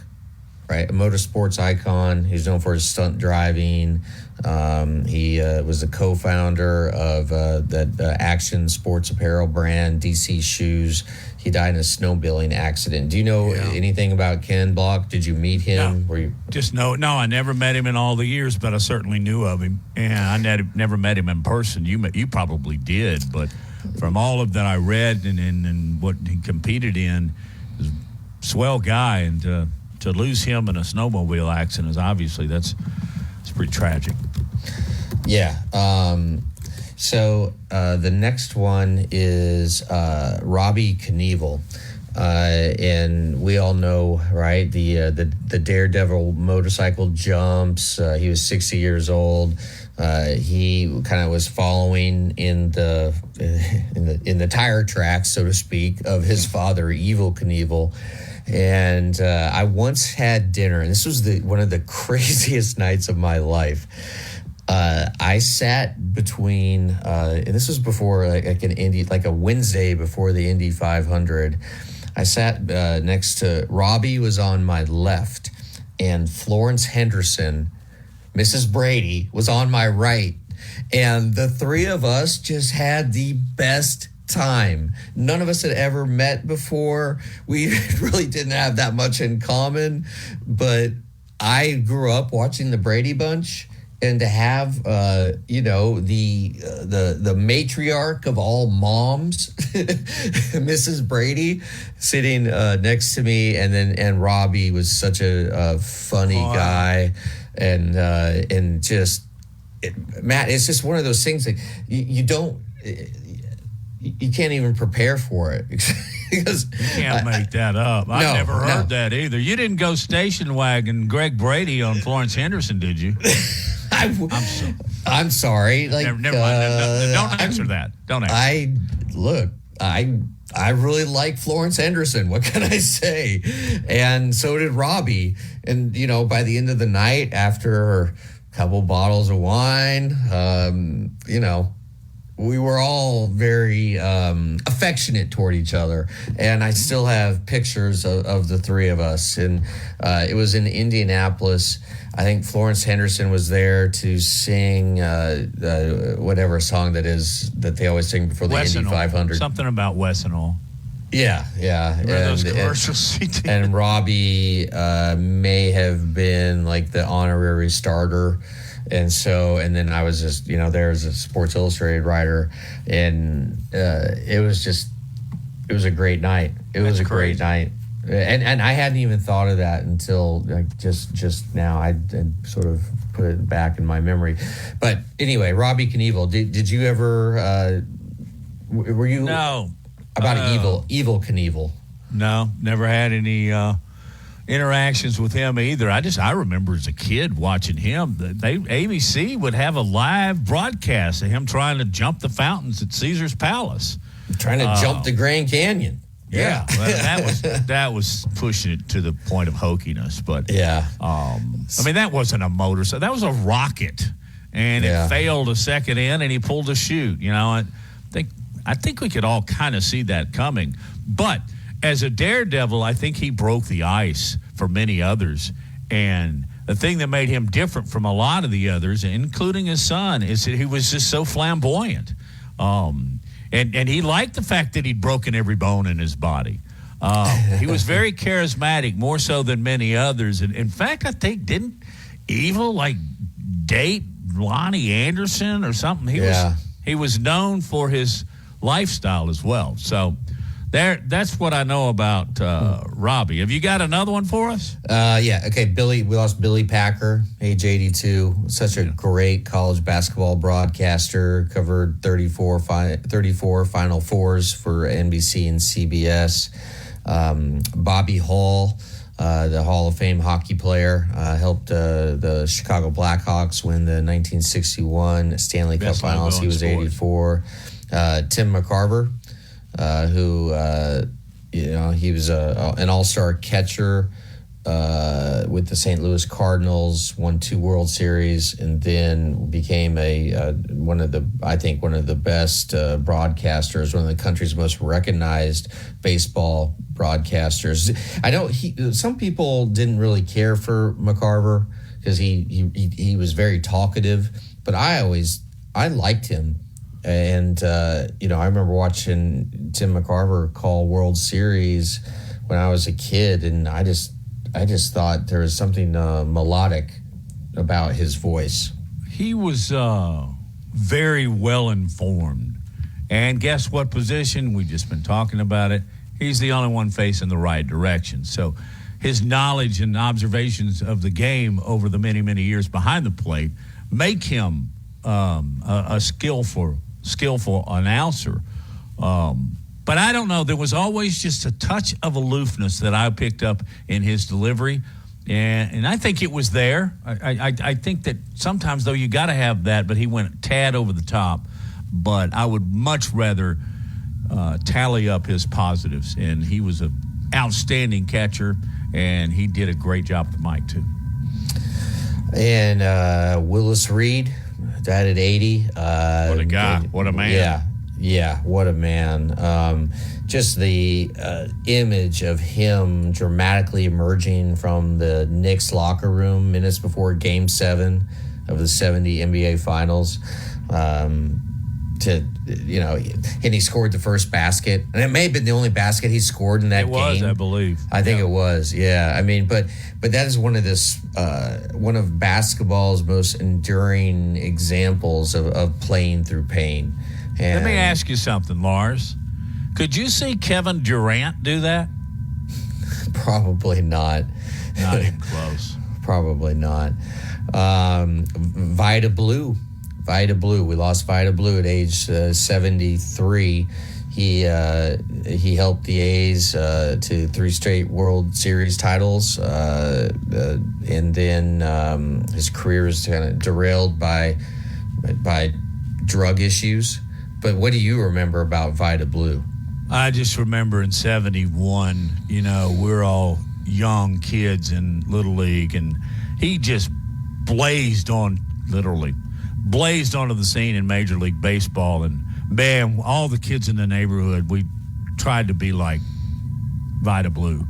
right? A motorsports icon. He's known for his stunt driving. He was the co-founder of that action sports apparel brand, DC Shoes. He died in a snowmobiling accident. Do you know anything about Ken Block? Did you meet him? No. No, I never met him in all the years, but I certainly knew of him. And I never met him in person. You probably did, but from all of that I read and what he competed in, he was a swell guy. And to lose him in a snowmobile accident is obviously it's pretty tragic. Yeah. So the next one is Robbie Knievel. And we all know, right, the Daredevil motorcycle jumps. He was 60 years old. He kind of was following in the tire tracks, so to speak, of his father, Evel Knievel. And I once had dinner, and this was one of the craziest nights of my life. I sat between, and this was before like a Wednesday before the Indy 500. I sat next to Robbie was on my left, and Florence Henderson, Mrs. Brady, was on my right. And the three of us just had the best time. None of us had ever met before. We really didn't have that much in common, but I grew up watching the Brady Bunch. And to have, the matriarch of all moms, Mrs. Brady, sitting next to me, and Robbie was such a funny guy, and just Matt, it's just one of those things that you can't even prepare for it because you can't make that up. I've never heard that either. You didn't go station wagon Greg Brady on Florence Henderson, did you? I'm sorry. Never mind. Don't answer that. Don't answer. I really like Florence Henderson. What can I say? And so did Robbie. And, by the end of the night, after a couple bottles of wine, we were all very affectionate toward each other. And I still have pictures of the three of us. And it was in Indianapolis. I think Florence Henderson was there to sing whatever song that is that they always sing before the Indy 500. Something about Wessenol. Yeah. Those commercials. And Robbie may have been like the honorary starter. And then I was just, there as a Sports Illustrated writer. And it was a great night. It was a great night. And I hadn't even thought of that until just now. I sort of put it back in my memory. But anyway, Robbie Knievel, did you ever, were you? No. About Evel Knievel? No, never had any interactions with him either. I remember as a kid watching him. ABC would have a live broadcast of him trying to jump the fountains at Caesar's Palace. Trying to jump the Grand Canyon. Yeah, that was pushing it to the point of hokiness. But that wasn't a motorcycle. That was a rocket, and it failed a second in, and he pulled a chute. I think we could all kind of see that coming. But as a daredevil, I think he broke the ice for many others. And the thing that made him different from a lot of the others, including his son, is that he was just so flamboyant. And he liked the fact that he'd broken every bone in his body. He was very charismatic, more so than many others. And in fact, I think didn't evil, like date Lonnie Anderson or something. He was known for his lifestyle as well. So that's what I know about Robbie. Have you got another one for us? Okay, we lost Billy Packer, age 82. Such a great college basketball broadcaster. Covered 34 Final Fours for NBC and CBS. Bobby Hall, the Hall of Fame hockey player, helped the Chicago Blackhawks win the 1961 Stanley Cup Finals. He was 84. Tim McCarver, who he was an all-star catcher with the St. Louis Cardinals, won 2 World Series, and then became one of the best broadcasters, one of the country's most recognized baseball broadcasters. I know some people didn't really care for McCarver because he was very talkative, but I liked him. And, I remember watching Tim McCarver call World Series when I was a kid, and I just thought there was something melodic about his voice. He was very well informed. And guess what position? We've just been talking about it. He's the only one facing the right direction. So his knowledge and observations of the game over the many, many years behind the plate make him a skillful announcer. But I don't know. There was always just a touch of aloofness that I picked up in his delivery. And I think it was there. I think that sometimes, though, you got to have that. But he went a tad over the top. But I would much rather tally up his positives. And he was an outstanding catcher. And he did a great job with Mike, too. And Willis Reed, died at 80. What a guy. What a man. Yeah, what a man. Just the image of him dramatically emerging from the Knicks locker room minutes before Game 7 of the 70 NBA Finals. And he scored the first basket. And it may have been the only basket he scored in that game. It was, I believe. I think it was, yeah. I mean, but that is one of basketball's most enduring examples of playing through pain. And let me ask you something, Lars. Could you see Kevin Durant do that? Probably not. Not even close. Probably not. Vida Blue. We lost Vida Blue at age 73. He helped the A's to 3 straight World Series titles, and then his career was kind of derailed by drug issues. But what do you remember about Vida Blue? I just remember in 71, we're all young kids in Little League, and he just blazed onto the scene in Major League Baseball. And, man, all the kids in the neighborhood, we tried to be like Vida Blue.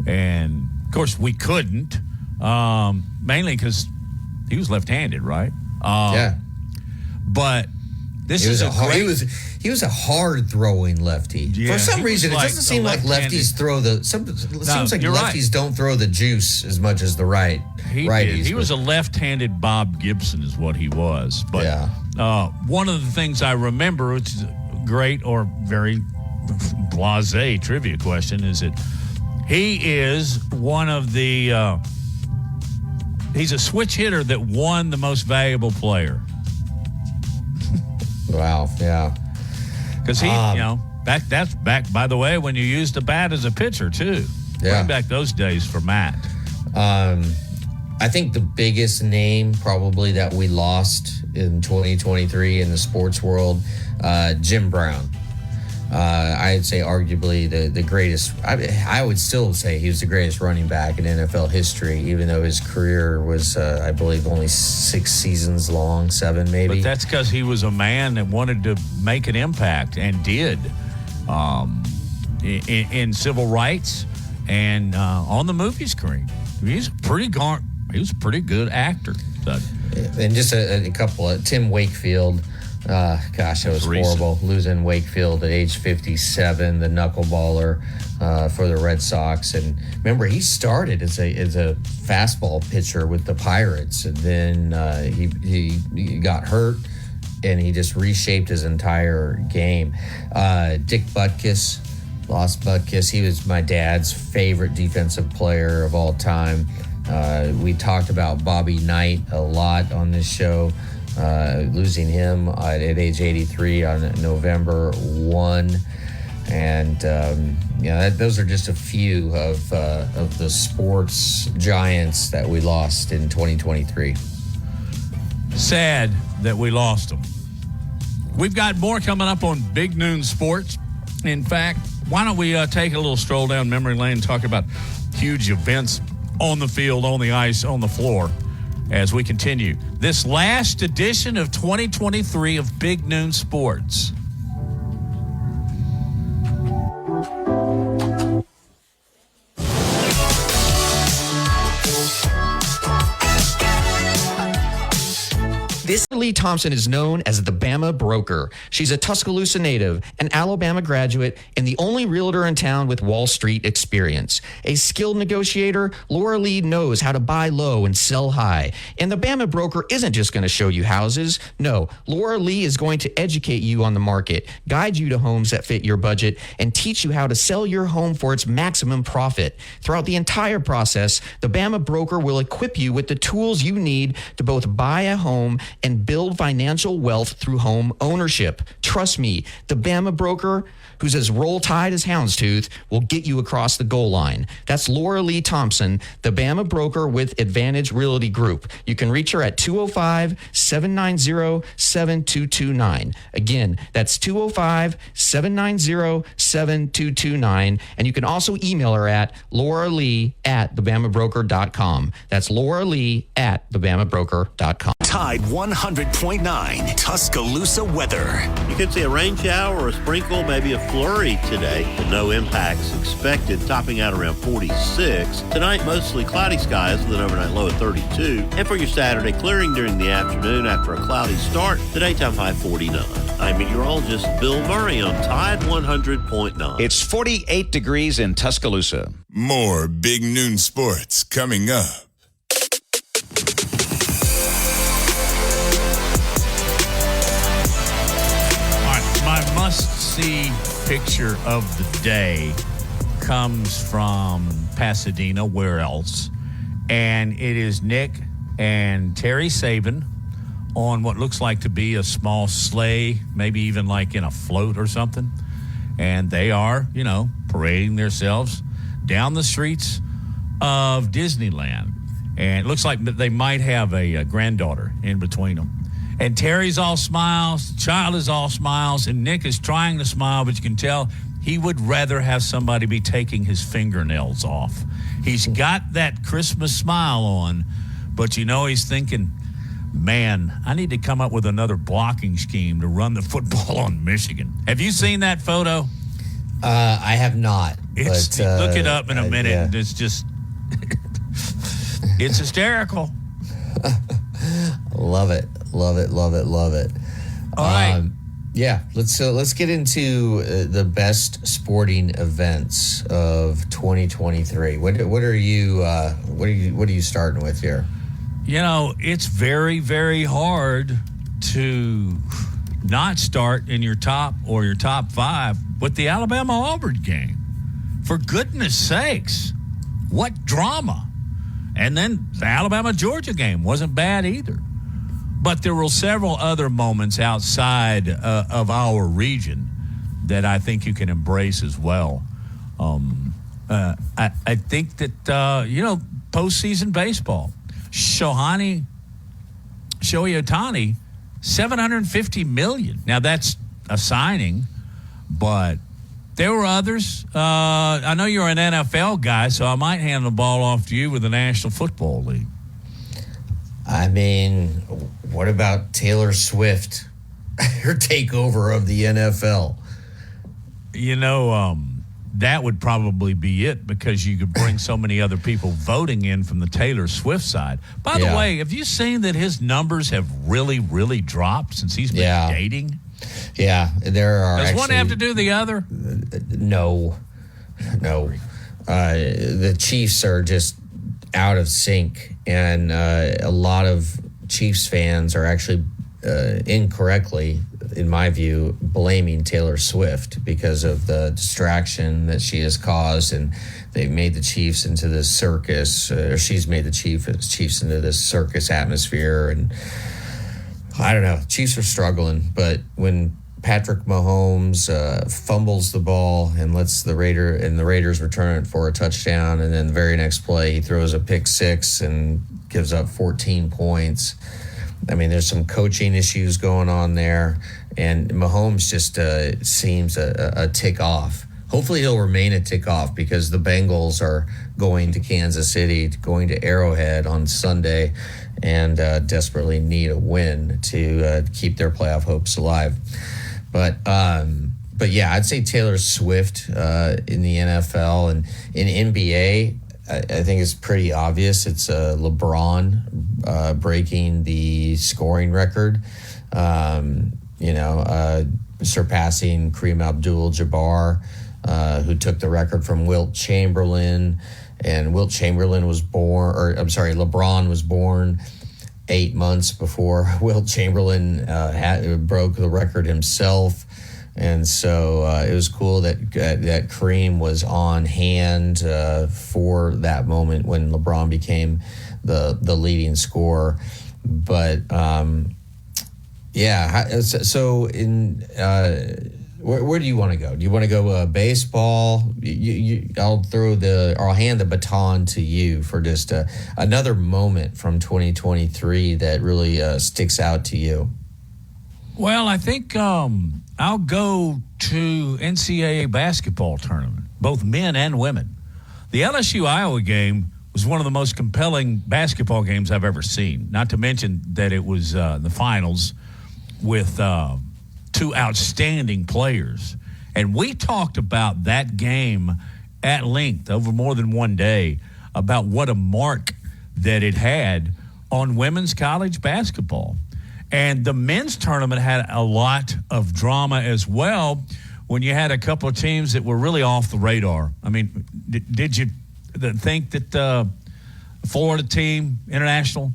And, of course, we couldn't, mainly because he was left-handed, right? Yeah. But this is he was a hard throwing lefty. Yeah, for some reason, it doesn't seem like lefties throw the. It seems like lefties don't throw the juice as much as the righties. He was a left-handed Bob Gibson, is what he was. But one of the things I remember, which is a great or very blasé trivia question, is that he is one of the. He's a switch hitter that won the most valuable player. Wow, yeah. Because he, that's back, by the way, when you used the bat as a pitcher, too. Yeah. Bring back those days for Matt. I think the biggest name probably that we lost in 2023 in the sports world, Jim Brown. I'd say arguably the greatest. I would still say he was the greatest running back in NFL history, even though his career was, I believe, only 6 seasons long, 7 maybe. But that's because he was a man that wanted to make an impact and did in civil rights and on the movie screen. He was a pretty good actor. So. And just a couple of Tim Wakefield. Gosh, that was horrible. Losing Wakefield at age 57, the knuckleballer for the Red Sox. And remember, he started as a fastball pitcher with the Pirates, and then he got hurt, and he just reshaped his entire game. Dick Butkus, lost Butkus. He was my dad's favorite defensive player of all time. We talked about Bobby Knight a lot on this show. Losing him at age 83 on November 1. And, those are just a few of the sports giants that we lost in 2023. Sad that we lost them. We've got more coming up on Big Noon Sports. In fact, why don't we take a little stroll down memory lane and talk about huge events on the field, on the ice, on the floor, as we continue this last edition of 2023 of Big Noon Sports. Lee Thompson is known as the Bama Broker. She's a Tuscaloosa native, an Alabama graduate, and the only realtor in town with Wall Street experience. A skilled negotiator, Laura Lee knows how to buy low and sell high. And the Bama Broker isn't just going to show you houses. No, Laura Lee is going to educate you on the market, guide you to homes that fit your budget, and teach you how to sell your home for its maximum profit. Throughout the entire process, the Bama Broker will equip you with the tools you need to both buy a home and build financial wealth through home ownership. Trust me, the Bama Broker, who's as roll tide as houndstooth, will get you across the goal line. That's Laura Lee Thompson, the Bama Broker with Advantage Realty Group. You can reach her at 205-790-7229. Again, that's 205-790-7229. And you can also email her at lauralee@thebamabroker.com. That's lauralee@thebamabroker.com. Tide 100.9 Tuscaloosa weather. You could see a rain shower or a sprinkle, maybe a flurry today, but no impacts expected, topping out around 46. Tonight, mostly cloudy skies with an overnight low of 32. And for your Saturday, clearing during the afternoon after a cloudy start, the daytime high 49. I'm meteorologist Bill Murray on Tide 100.9. It's 48 degrees in Tuscaloosa. More Big Noon Sports coming up. My must-see picture of the day comes from Pasadena. Where else? And it is Nick and Terry Saban on what looks like to be a small sleigh, maybe even like in a float or something. And they are, parading themselves down the streets of Disneyland. And it looks like they might have a granddaughter in between them. And Terry's all smiles, the child is all smiles, and Nick is trying to smile, but you can tell he would rather have somebody be taking his fingernails off. He's got that Christmas smile on, but he's thinking, man, I need to come up with another blocking scheme to run the football on Michigan. Have you seen that photo? I have not. Look it up in a minute. Yeah. It's just, it's hysterical. Love it. All right. Let's get into the best sporting events of 2023. What are you starting with here? It's very, very hard to not start in your top five with the Alabama-Auburn game. For goodness sakes, what drama. And then the Alabama-Georgia game wasn't bad either. But there were several other moments outside of our region that I think you can embrace as well. I think that, postseason baseball. Shohei Ohtani, $750 million. Now, that's a signing, but there were others. I know you're an NFL guy, so I might hand the ball off to you with the National Football League. I mean, what about Taylor Swift, her takeover of the NFL? that would probably be it, because you could bring so many other people voting in from the Taylor Swift side. By the way, have you seen that his numbers have really, really dropped since he's been dating? Yeah, there are. Does one have to do the other? No. The Chiefs are just out of sync, and a lot of Chiefs fans are actually incorrectly, in my view, blaming Taylor Swift because of the distraction that she has caused, and they've made the Chiefs into this circus, or she's made the Chiefs into this circus atmosphere. And I don't know, Chiefs are struggling, but when Patrick Mahomes fumbles the ball and lets the Raiders return it for a touchdown, and then the very next play he throws a pick six and gives up 14 points. I mean, there's some coaching issues going on there, and Mahomes just seems a tick off. Hopefully he'll remain a tick off, because the Bengals are going to Kansas City, going to Arrowhead on Sunday, and desperately need a win to keep their playoff hopes alive. But yeah, I'd say Taylor Swift in the NFL, and in NBA, I think it's pretty obvious. It's LeBron breaking the scoring record, surpassing Kareem Abdul-Jabbar, who took the record from Wilt Chamberlain. And LeBron was born 8 months before Wilt Chamberlain broke the record himself. And so it was cool that Kareem was on hand for that moment when LeBron became the leading scorer. But so where do you want to go? Do you want to go baseball? I'll hand the baton to you for just another moment from 2023 that really sticks out to you. Well, I think I'll go to NCAA basketball tournament, both men and women. The LSU-Iowa game was one of the most compelling basketball games I've ever seen, not to mention that it was the finals with two outstanding players. And we talked about that game at length over more than one day, about what a mark that it had on women's college basketball. And the men's tournament had a lot of drama as well, when you had a couple of teams that were really off the radar. I mean, did you think that the Florida team, International,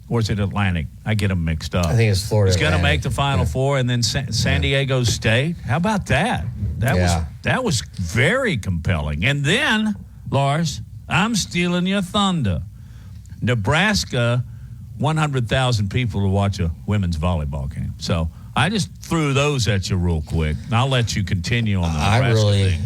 or is it Atlantic? I get them mixed up. I think it's Florida. It's going to make the Final Four, and then San Diego State. How about that? That was very compelling. And then, Lars, I'm stealing your thunder. Nebraska, 100,000 people to watch a women's volleyball game. So I just threw those at you real quick. And I'll let you continue on the Nebraska thing.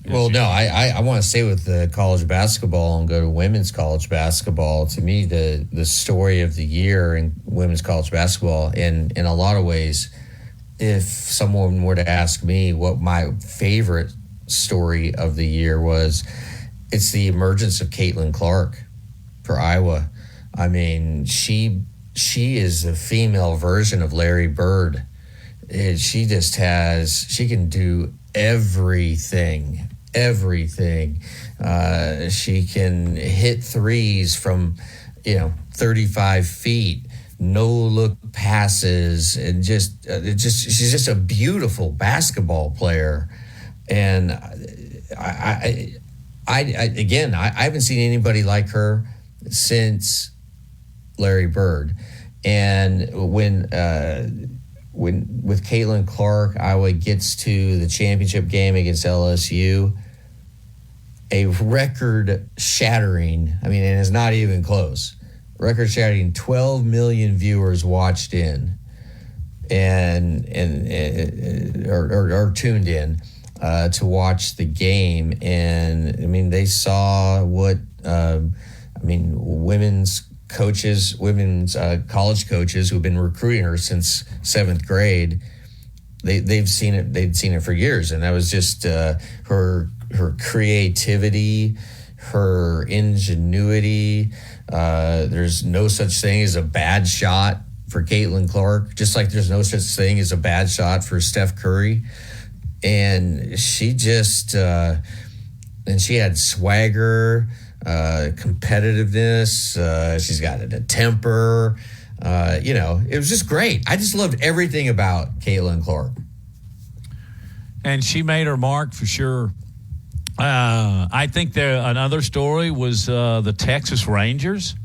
Well, no, I want to stay with the college basketball and go to women's college basketball. To me, the story of the year in women's college basketball, in a lot of ways, if someone were to ask me what my favorite story of the year was, it's the emergence of Caitlin Clark for Iowa. I mean, she is a female version of Larry Bird. She can do everything. She can hit threes from 35 feet, no look passes, and she's just a beautiful basketball player. And I haven't seen anybody like her since Larry Bird. And when with Caitlin Clark, Iowa gets to the championship game against LSU, a record-shattering, and it's not even close, record-shattering 12 million viewers watched in or tuned in to watch the game. And, they saw what, women's college coaches who've been recruiting her since 7th grade, they'd seen it for years. And that was just her creativity, her ingenuity. There's no such thing as a bad shot for Caitlin Clark, just like there's no such thing as a bad shot for Steph Curry. and she just and she had swagger, competitiveness. She's got a temper. It was just great. I just loved everything about Caitlin Clark. And she made her mark for sure. I think another story was the Texas Rangers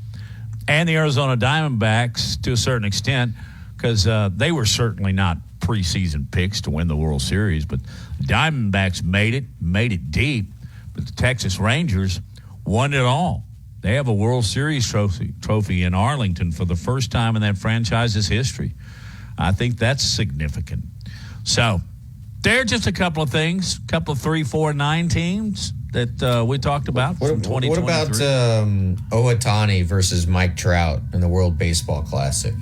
and the Arizona Diamondbacks to a certain extent, because they were certainly not preseason picks to win the World Series, but the Diamondbacks made it deep, but the Texas Rangers won it all. They have a World Series trophy in Arlington for the first time in that franchise's history. I think that's significant. So there are just a couple of things, a couple of 3, 4, 9 teams that we talked about from 2023. What about Ohtani versus Mike Trout in the World Baseball Classic?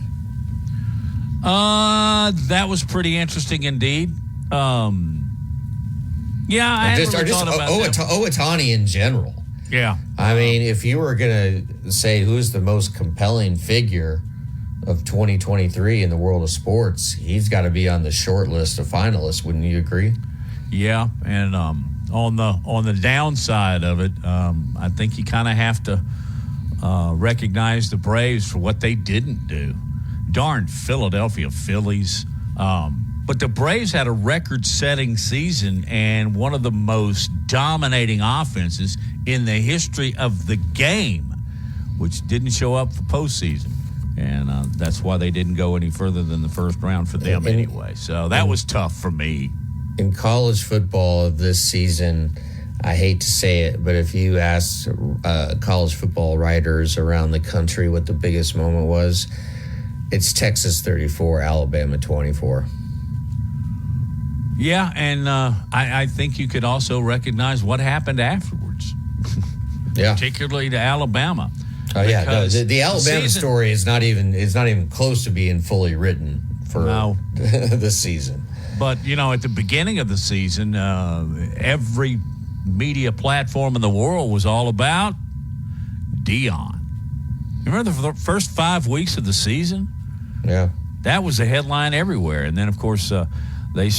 That was pretty interesting indeed. I hadn't really thought about that. Ohtani in general. Yeah. I mean, if you were going to say who's the most compelling figure of 2023 in the world of sports, he's got to be on the short list of finalists. Wouldn't you agree? Yeah, and on the downside of it, I think you kind of have to recognize the Braves for what they didn't do. Darn Philadelphia Phillies. But the Braves had a record-setting season and one of the most dominating offenses in the history of the game, which didn't show up for postseason. And that's why they didn't go any further than the first round for them anyway. So that was tough for me. In college football of this season, I hate to say it, but if you ask college football writers around the country what the biggest moment was, it's Texas 34, Alabama 24. Yeah, and I think you could also recognize what happened afterwards. Yeah, particularly to Alabama. Oh yeah, no, the Alabama story is not even close to being fully written for the season. But at the beginning of the season, every media platform in the world was all about Deion. Remember the first 5 weeks of the season? Yeah, that was a headline everywhere, and then of course they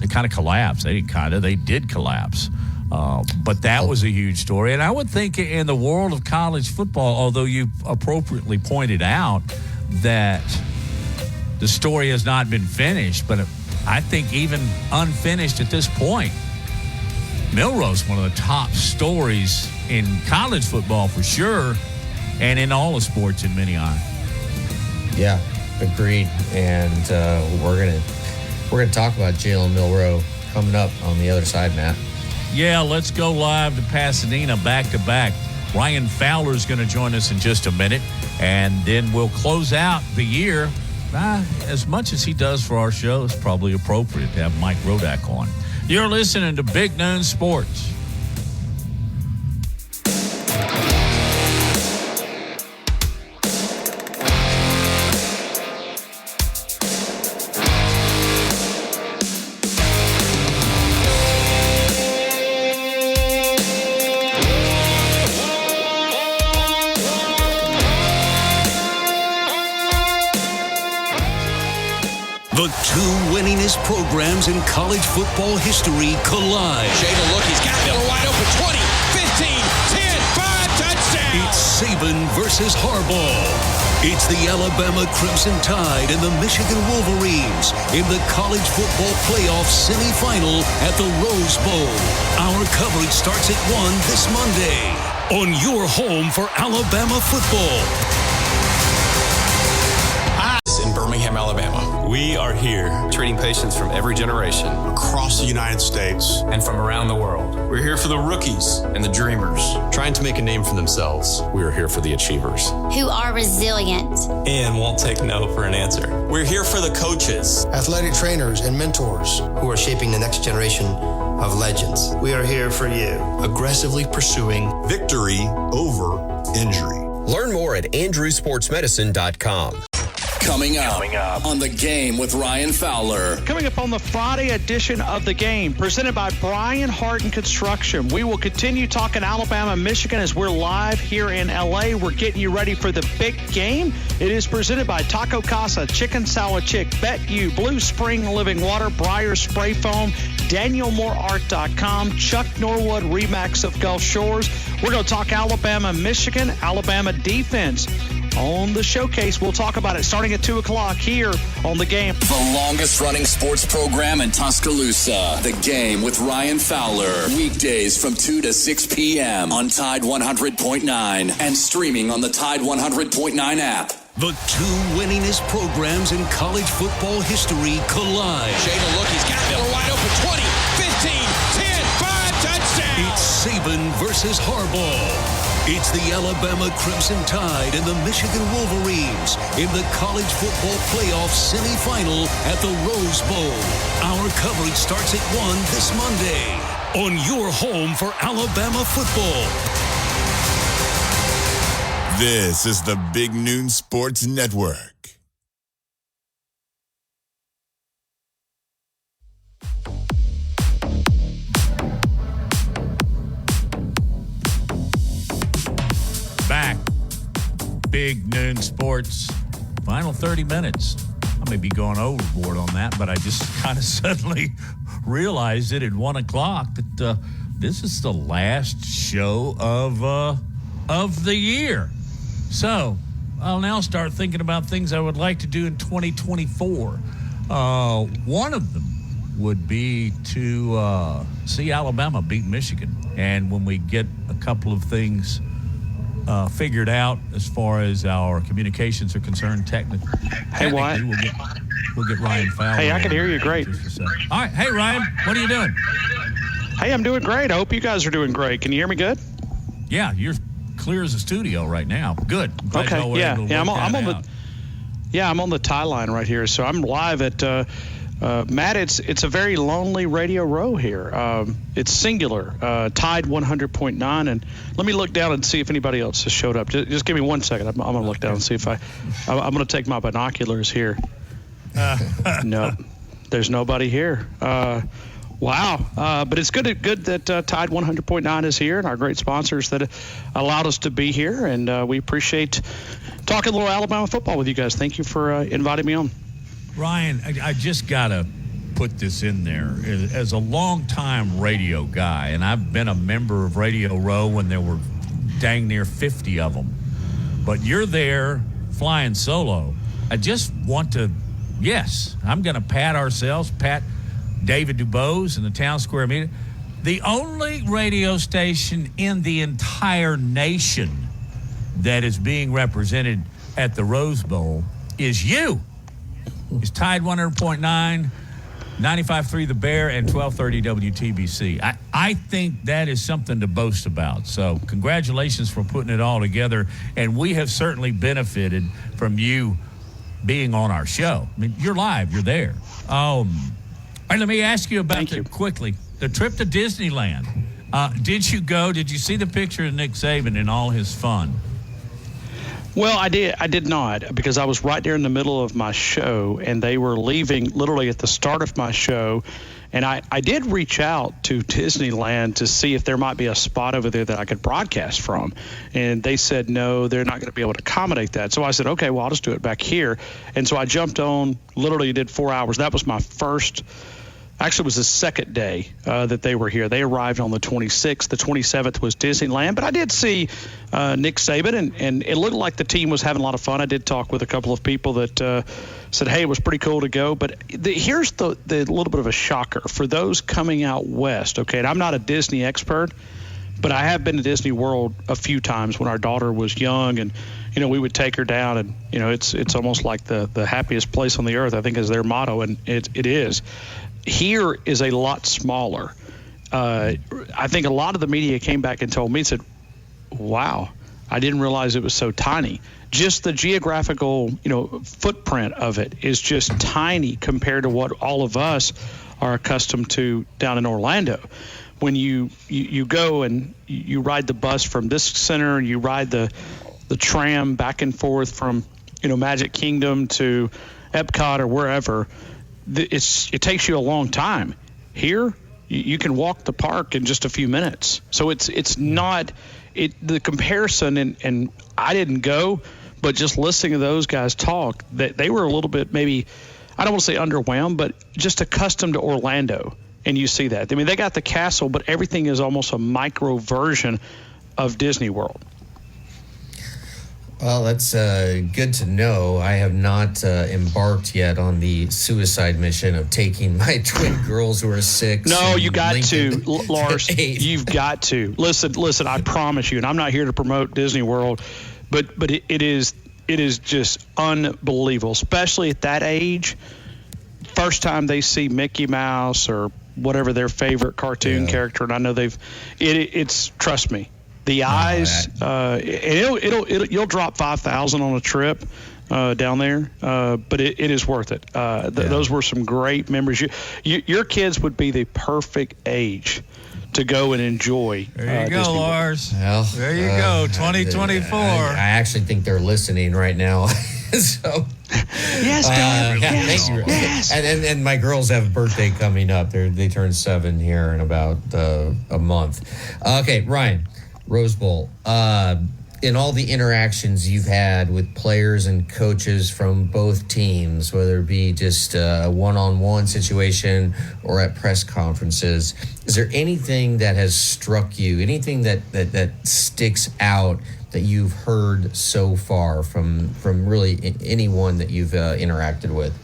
kind of collapsed. They did collapse. But that was a huge story. And I would think in the world of college football, although you appropriately pointed out that the story has not been finished, but I think even unfinished at this point, Milroe's one of the top stories in college football for sure, and in all the sports in many eyes. Yeah, agreed. And we're gonna talk about Jalen Milroe coming up on the other side, Matt. Yeah, let's go live to Pasadena back-to-back. Ryan Fowler is going to join us in just a minute, and then we'll close out the year. As much as he does for our show, it's probably appropriate to have Mike Rodak on. You're listening to Big Noon Sports. The two winningest programs in college football history collide. Jada, look, he's got Miller wide open. 20, 15, 10, 5, touchdown. It's Saban versus Harbaugh. It's the Alabama Crimson Tide and the Michigan Wolverines in the college football playoff semifinal at the Rose Bowl. Our coverage starts at 1 this Monday on your home for Alabama football. In Birmingham, Alabama. We are here treating patients from every generation across the United States and from around the world. We're here for the rookies and the dreamers trying to make a name for themselves. We are here for the achievers who are resilient and won't take no for an answer. We're here for the coaches, athletic trainers and mentors who are shaping the next generation of legends. We are here for you, aggressively pursuing victory over injury. Learn more at andrewsportsmedicine.com. Coming up on The Game with Ryan Fowler. Coming up on the Friday edition of The Game, presented by Brian Harden Construction. We will continue talking Alabama, Michigan as we're live here in LA. We're getting you ready for the big game. It is presented by Taco Casa, Chicken Salad Chick, Bet You, Blue Spring Living Water, Briar Spray Foam, DanielMooreArt.com, Chuck Norwood, Remax of Gulf Shores. We're going to talk Alabama, Michigan, Alabama defense. On the showcase, we'll talk about it starting at 2 o'clock here on The Game. The longest running sports program in Tuscaloosa. The Game with Ryan Fowler. Weekdays from 2 to 6 p.m. on Tide 100.9 and streaming on the Tide 100.9 app. The two winningest programs in college football history collide. Jada, look, he's got Miller wide open. 20, 15, 10, 5, touchdown. It's Saban versus Harbaugh. It's the Alabama Crimson Tide and the Michigan Wolverines in the college football playoff semifinal at the Rose Bowl. Our coverage starts at 1 this Monday on your home for Alabama football. This is the Big Noon Sports Network. Back. Big Noon Sports. Final 30 minutes. I may be going overboard on that, but I just kind of suddenly realized it at 1 o'clock that this is the last show of the year. So I'll now start thinking about things I would like to do in 2024. One of them would be to see Alabama beat Michigan. And when we get a couple of things figured out as far as our communications are concerned, Hey, Wyatt. We'll get Ryan Fowler. Hey, I can hear you great. All right. Hey, Ryan, what are you doing? Hey, I'm doing great. I hope you guys are doing great. Can you hear me good? Yeah, you're clear as a studio right now. Good. Okay. I'm on the tie line right here. So I'm live at Matt. It's a very lonely Radio Row here. It's singular. Tide 100.9, and let me look down and see if anybody else has showed up. Just give me 1 second. I'm going to look down and see if I'm going to take my binoculars here. No, there's nobody here. Wow. But it's good that Tide 100.9 is here and our great sponsors that allowed us to be here. And we appreciate talking a little Alabama football with you guys. Thank you for inviting me on. Ryan, I just got to put this in there. As a longtime radio guy, and I've been a member of Radio Row when there were dang near 50 of them, but you're there flying solo. I just want to, I'm going to pat David Dubose and the Town Square Media. The only radio station in the entire nation that is being represented at the Rose Bowl is you. It's Tide 100.9, 95.3 The Bear, and 1230 WTBC. I think that is something to boast about. So congratulations for putting it all together. And we have certainly benefited from you being on our show. I mean, you're live. You're there. All right, let me ask you about quickly. The trip to Disneyland. Did you go? Did you see the picture of Nick Saban in all his fun? Well, I did not, because I was right there in the middle of my show, and they were leaving literally at the start of my show. And I did reach out to Disneyland to see if there might be a spot over there that I could broadcast from. And they said, no, they're not going to be able to accommodate that. So I said, okay, well, I'll just do it back here. And so I jumped on, literally did 4 hours. That was my first. Actually, it was the second day that they were here. They arrived on the 26th. The 27th was Disneyland. But I did see Nick Saban, and it looked like the team was having a lot of fun. I did talk with a couple of people that said, hey, it was pretty cool to go. But here's the little bit of a shocker for those coming out west. Okay, and I'm not a Disney expert, but I have been to Disney World a few times when our daughter was young, and we would take her down, and it's almost like the happiest place on the earth, I think, is their motto, and it is. Here is a lot smaller. I think a lot of the media came back and told me and said, wow, I didn't realize it was so tiny. Just the geographical, footprint of it is just tiny compared to what all of us are accustomed to down in Orlando. When you go and you ride the bus from this center, and you ride the tram back and forth from Magic Kingdom to Epcot or wherever, it takes you a long time. Here, you can walk the park in just a few minutes. So it's not the comparison, and I didn't go, but just listening to those guys talk, that they were a little bit, maybe, I don't want to say underwhelmed, but just accustomed to Orlando. And you see that. I mean, they got the castle, but everything is almost a micro version of Disney World. Well, that's good to know. I have not embarked yet on the suicide mission of taking my twin girls who are 6. No, you got Lincoln to, Lars. You've got to. Listen, I promise you, and I'm not here to promote Disney World, but it is just unbelievable, especially at that age. First time they see Mickey Mouse or whatever their favorite cartoon character, and I know it's trust me. The eyes, you'll drop $5,000 on a trip down there, but it is worth it. Those were some great memories. Your kids would be the perfect age to go and enjoy. There you go, Disney Lars. Well, there you go, 2024. I actually think they're listening right now. So. Yes, Dad. Thank you. Yes. And my girls have a birthday coming up. They turn 7 here in about a month. Okay, Ryan. Rose Bowl. In all the interactions you've had with players and coaches from both teams, whether it be just a one-on-one situation or at press conferences, is there anything that has struck you, anything that sticks out that you've heard so far from really anyone that you've interacted with?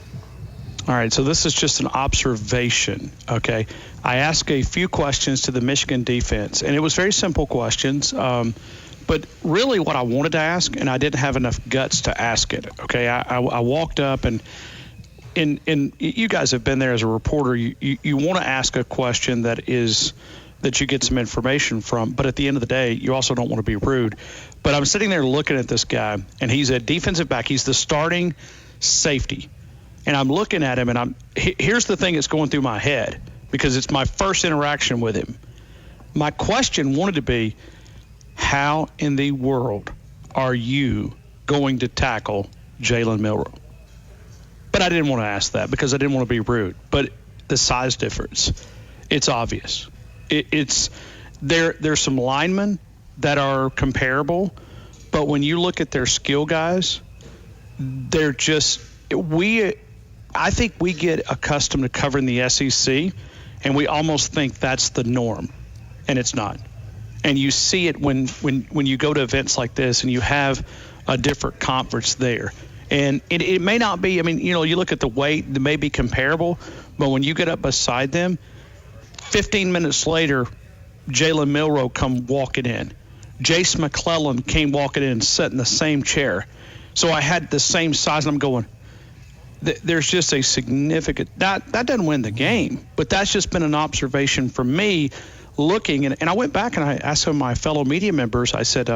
All right, so this is just an observation, okay? I asked a few questions to the Michigan defense, and it was very simple questions, but really what I wanted to ask, and I didn't have enough guts to ask it, okay? I walked up, and you guys have been there as a reporter. You want to ask a question that you get some information from, but at the end of the day, you also don't want to be rude. But I'm sitting there looking at this guy, and he's a defensive back. He's the starting safety. And I'm looking at him, and here's the thing that's going through my head, because it's my first interaction with him. My question wanted to be, how in the world are you going to tackle Jalen Milroe? But I didn't want to ask that because I didn't want to be rude. But the size difference, it's obvious. There's some linemen that are comparable, but when you look at their skill guys, they're just I think we get accustomed to covering the SEC, and we almost think that's the norm, and it's not. And you see it when you go to events like this and you have a different conference there. And it may not be, you look at the weight, they may be comparable, but when you get up beside them, 15 minutes later, Jalen Milroe come walking in. Jace McClellan came walking in and sat in the same chair. So I had the same size, and I'm going, there's just a significant that doesn't win the game, but that's just been an observation for me looking, and I went back and I asked some of my fellow media members. I said,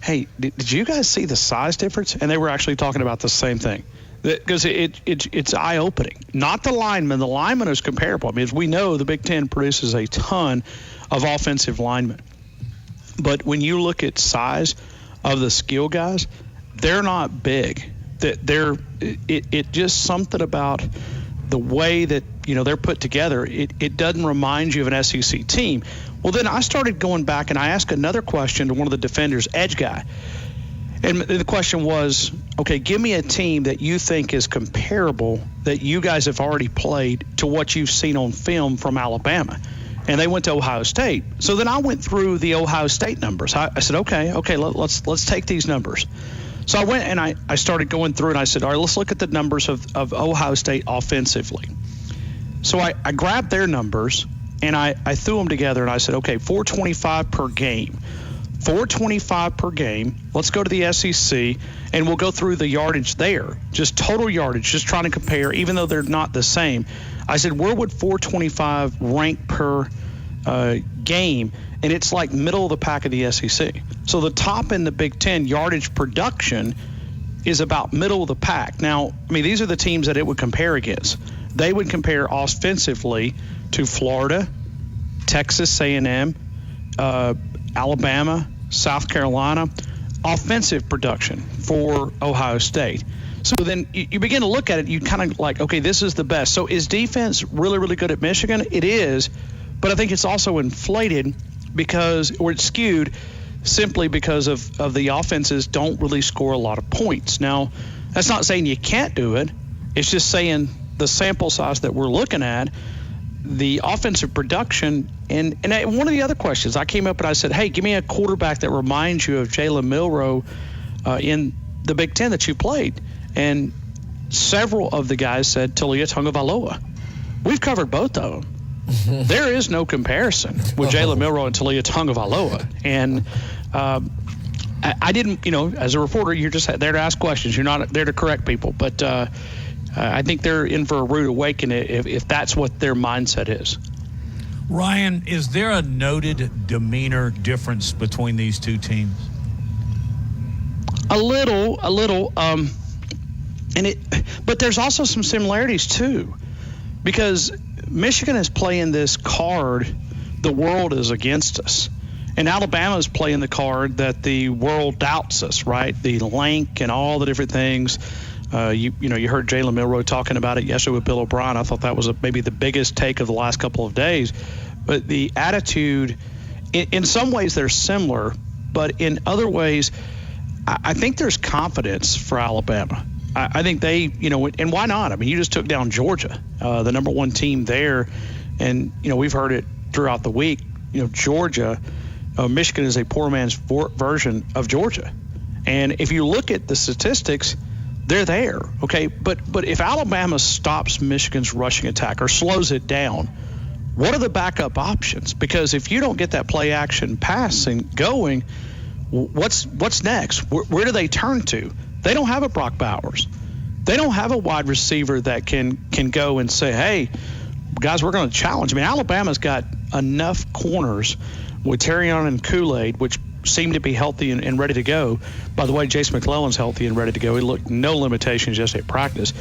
hey, did you guys see the size difference? And they were actually talking about the same thing, because it's eye-opening. Not the lineman. The lineman is comparable. As we know, the Big Ten produces a ton of offensive linemen, but when you look at size of the skill guys, they're not big. It just something about the way that they're put together. It doesn't remind you of an SEC team. Well, then I started going back and I asked another question to one of the defenders, edge guy, and the question was, okay, give me a team that you think is comparable that you guys have already played to what you've seen on film from Alabama. And they went to Ohio State. So then I went through the Ohio State numbers. I said, okay, let's take these numbers. So I went and I started going through and I said, all right, let's look at the numbers of Ohio State offensively. So I grabbed their numbers and I threw them together and I said, okay, 425 per game. 425 per game. Let's go to the SEC and we'll go through the yardage there. Just total yardage, just trying to compare, even though they're not the same. I said, where would 425 rank per game? And it's like middle of the pack of the SEC. So the top in the Big Ten yardage production is about middle of the pack. Now, these are the teams that it would compare against. They would compare offensively to Florida, Texas A&M, Alabama, South Carolina. offensive production for Ohio State. So then you begin to look at it, you kind of like, okay, this is the best. So is defense really, really good at Michigan? It is, but I think it's also inflated or it's skewed simply because of the offenses don't really score a lot of points. Now, that's not saying you can't do it. It's just saying the sample size that we're looking at, the offensive production, and one of the other questions, I came up and I said, hey, give me a quarterback that reminds you of Jalen Milroe in the Big Ten that you played. And several of the guys said Taulia Tagovailoa. We've covered both of them. There is no comparison with Jalen Milroe and Taulia Tagovailoa. And I didn't, as a reporter, you're just there to ask questions. You're not there to correct people. But I think they're in for a rude awakening if that's what their mindset is. Ryan, is there a noted demeanor difference between these two teams? A little. But there's also some similarities too, because Michigan is playing this card, the world is against us, and Alabama is playing the card that the world doubts us, right? The length and all the different things. You heard Jalen Milroe talking about it yesterday with Bill O'Brien. I thought that was maybe the biggest take of the last couple of days. But the attitude, in some ways, they're similar, but in other ways, I think there's confidence for Alabama. I think they, and why not? I mean, you just took down Georgia, the number one team there. And, we've heard it throughout the week. Georgia, Michigan is a poor man's version of Georgia. And if you look at the statistics, they're there. Okay. But if Alabama stops Michigan's rushing attack or slows it down, what are the backup options? Because if you don't get that play action passing going, what's next? Where do they turn to? They don't have a Brock Bowers. They don't have a wide receiver that can go and say, hey, guys, we're going to challenge. I mean, Alabama's got enough corners with Terrion and Kool-Aid, which seem to be healthy and ready to go. By the way, Jace McClellan's healthy and ready to go. He looked no limitations just at practice.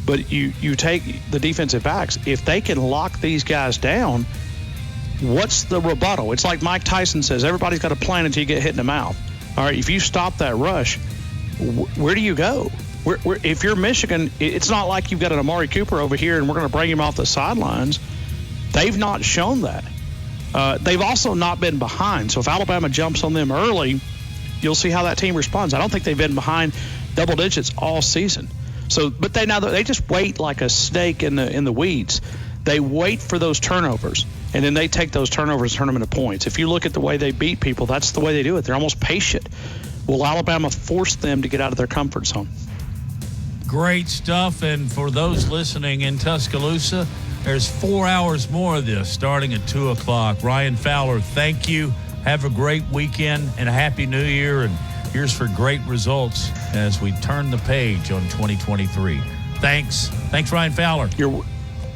But you take the defensive backs. If they can lock these guys down, what's the rebuttal? It's like Mike Tyson says, everybody's got a plan until you get hit in the mouth. All right, if you stop that rush, where do you go? If you're Michigan, it's not like you've got an Amari Cooper over here and we're going to bring him off the sidelines. They've not shown that. They've also not been behind. So if Alabama jumps on them early, you'll see how that team responds. I don't think they've been behind double digits all season. So, but they just wait like a snake in the weeds. They wait for those turnovers, and then they take those turnovers and turn them into points. If you look at the way they beat people, that's the way they do it. They're almost patient. Will Alabama force them to get out of their comfort zone? Great stuff. And for those listening in Tuscaloosa, there's 4 hours more of this starting at 2 o'clock. Ryan Fowler, thank you. Have a great weekend and a happy new year. And here's for great results as we turn the page on 2023. Thanks. Thanks, Ryan Fowler.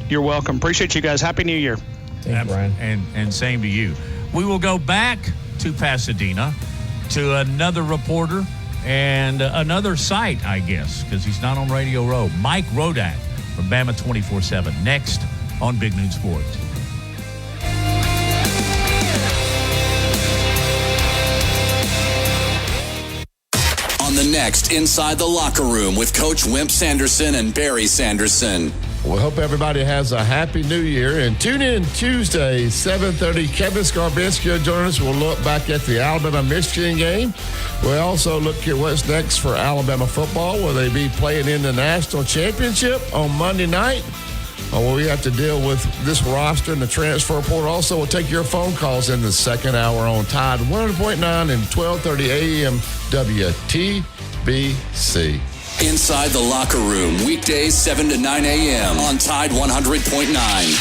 You're welcome. Appreciate you guys. Happy New Year. Thank you, Ryan. And same to you. We will go back to Pasadena to another reporter and another site, I guess, because he's not on Radio Row. Mike Rodak from Bama 24/7 next on Big Noon Sports. On the next Inside the Locker Room with Coach Wimp Sanderson and Barry Sanderson. We hope everybody has a happy new year. And tune in Tuesday, 7:30. Kevin Skarbinski will join us. We'll look back at the Alabama-Michigan game. We'll also look at what's next for Alabama football. Will they be playing in the national championship on Monday night? Or will we have to deal with this roster and the transfer portal? Also, we'll take your phone calls in the second hour on Tide 100.9 and 12:30 a.m. WTBC. Inside the Locker Room, weekdays 7 to 9 a.m. on Tide 100.9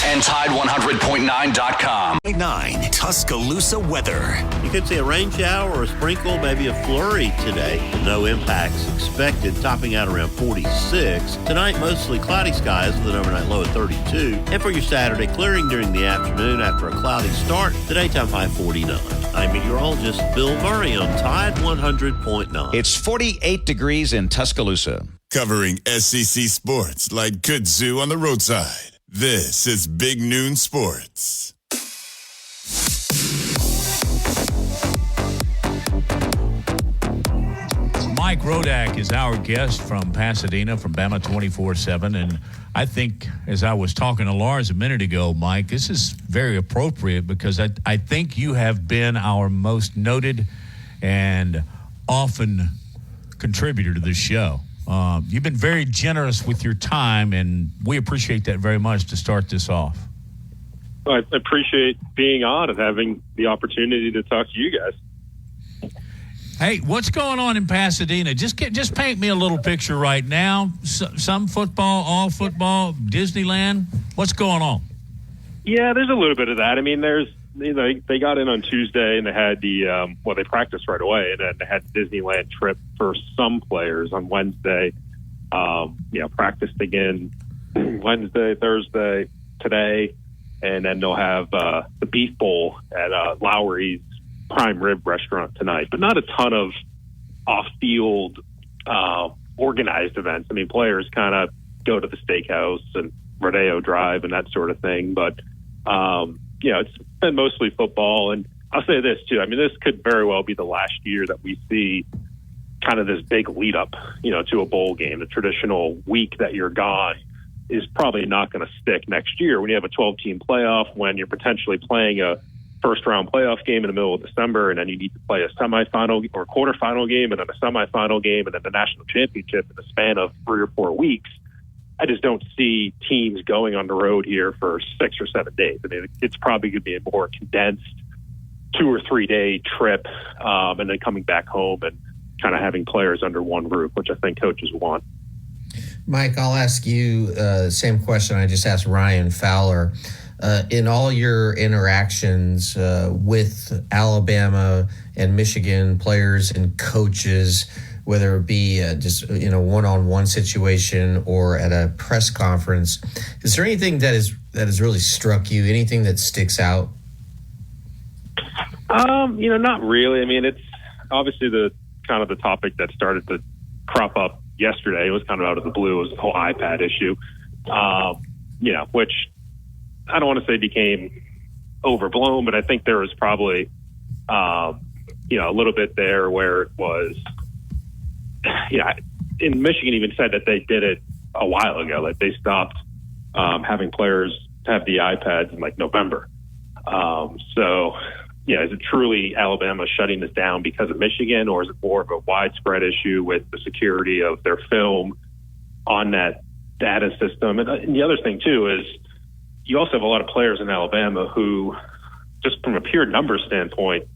and Tide100.9.com. 9 Tuscaloosa weather. You could see a rain shower or a sprinkle, maybe a flurry today. No impacts expected, topping out around 46. Tonight, mostly cloudy skies with an overnight low of 32. And for your Saturday, clearing during the afternoon after a cloudy start. The daytime high 49. I'm meteorologist Bill Murray on Tide 100.9. It's 48 degrees in Tuscaloosa. Covering SEC sports like kudzu on the roadside. This is Big Noon Sports. Mike Rodak is our guest from Pasadena, from Bama 24/7. And I think, as I was talking to Lars a minute ago, Mike, this is very appropriate because I think you have been our most noted and often contributor to this show. You've been very generous with your time, and we appreciate that very much to start this off. I appreciate being on and having the opportunity to talk to you guys. Hey, what's going on in Pasadena? Just paint me a little picture right now. Some football, all football, Disneyland. What's going on? Yeah, there's a little bit of that. I mean, they got in on Tuesday and they had they practiced right away, and then they had the Disneyland trip for some players on Wednesday. Practiced again Wednesday, Thursday, today, and then they'll have the Beef Bowl at Lowry's Prime Rib restaurant tonight, but not a ton of off-field organized events. I mean, players kind of go to the steakhouse and Rodeo Drive and that sort of thing, but it's been mostly football. And I'll say this too, I mean, this could very well be the last year that we see kind of this big lead up, to a bowl game. The traditional week that you're gone is probably not going to stick next year when you have a 12-team playoff, when you're potentially playing a first-round playoff game in the middle of December, and then you need to play a semifinal or quarterfinal game, and then a semifinal game, and then the national championship in the span of 3 or 4 weeks. I just don't see teams going on the road here for 6 or 7 days. I mean, it's probably going to be a more condensed 2 or 3 day trip, and then coming back home and kind of having players under one roof, which I think coaches want. Mike, I'll ask you the same question I just asked Ryan Fowler. In all your interactions with Alabama and Michigan players and coaches, whether it be just one-on-one situation or at a press conference, is there anything that has really struck you? Anything that sticks out? Not really. I mean, it's obviously the topic that started to crop up yesterday. It was kind of out of the blue. It was the whole iPad issue, which I don't want to say became overblown, but I think there was probably, a little bit there where it was, in Michigan even said that they did it a while ago. Like they stopped having players have the iPads in like November. Is it truly Alabama shutting this down because of Michigan, or is it more of a widespread issue with the security of their film on that data system? And the other thing too is you also have a lot of players in Alabama who, just from a pure numbers standpoint,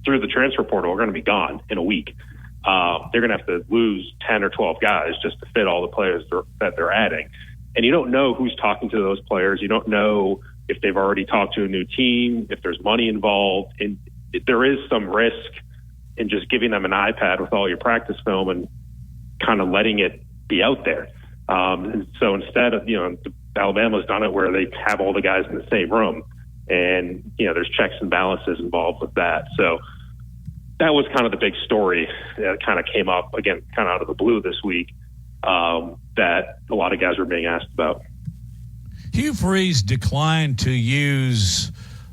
through the transfer portal, are going to be gone in a week. They're going to have to lose 10 or 12 guys just to fit all the players that they're adding. And you don't know who's talking to those players. You don't know if they've already talked to a new team, if there's money involved. And there is some risk in just giving them an iPad with all your practice film and kind of letting it be out there. And so instead of, Alabama's done it where they have all the guys in the same room, and, there's checks and balances involved with that. So that was kind of the big story that kind of came up, again, kind of out of the blue this week, that a lot of guys were being asked about. Hugh Freeze declined to use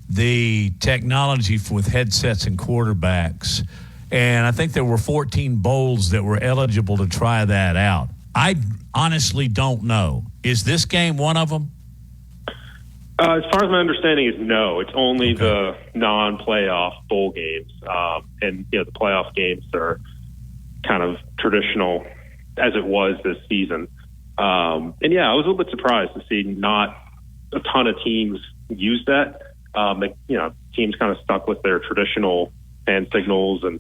the technology with headsets and quarterbacks, and I think there were 14 bowls that were eligible to try that out. I honestly don't know. Is this game one of them? As far as my understanding is no. It's only the non-playoff bowl games. And, the playoff games are kind of traditional as it was this season. I was a little bit surprised to see not a ton of teams use that. Teams kind of stuck with their traditional hand signals and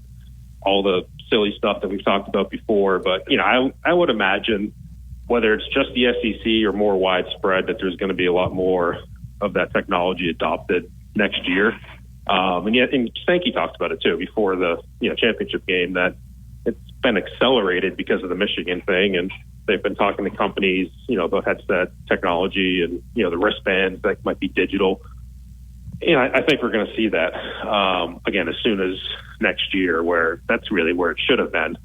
all the silly stuff that we've talked about before. But, I would imagine whether it's just the SEC or more widespread, that there's going to be a lot more of that technology adopted next year. And Sankey talked about it too before the championship game, that it's been accelerated because of the Michigan thing, and they've been talking to companies, about headset technology and the wristbands that might be digital. I think we're going to see that again as soon as next year, where that's really where it should have been,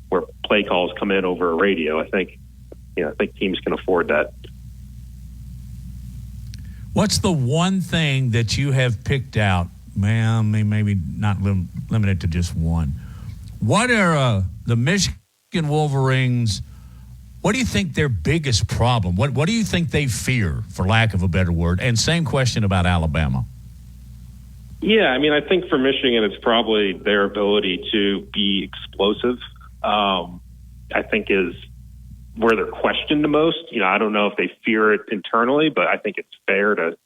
where play calls come in over a radio. I think teams can afford that. What's the one thing that you have picked out? Maybe not limited to just one. What are the Michigan Wolverines? What do you think their biggest problem? What do you think they fear, for lack of a better word? And same question about Alabama. Yeah, I mean, I think for Michigan, it's probably their ability to be explosive. I think is where they're questioned the most. I don't know if they fear it internally, but I think it's fair to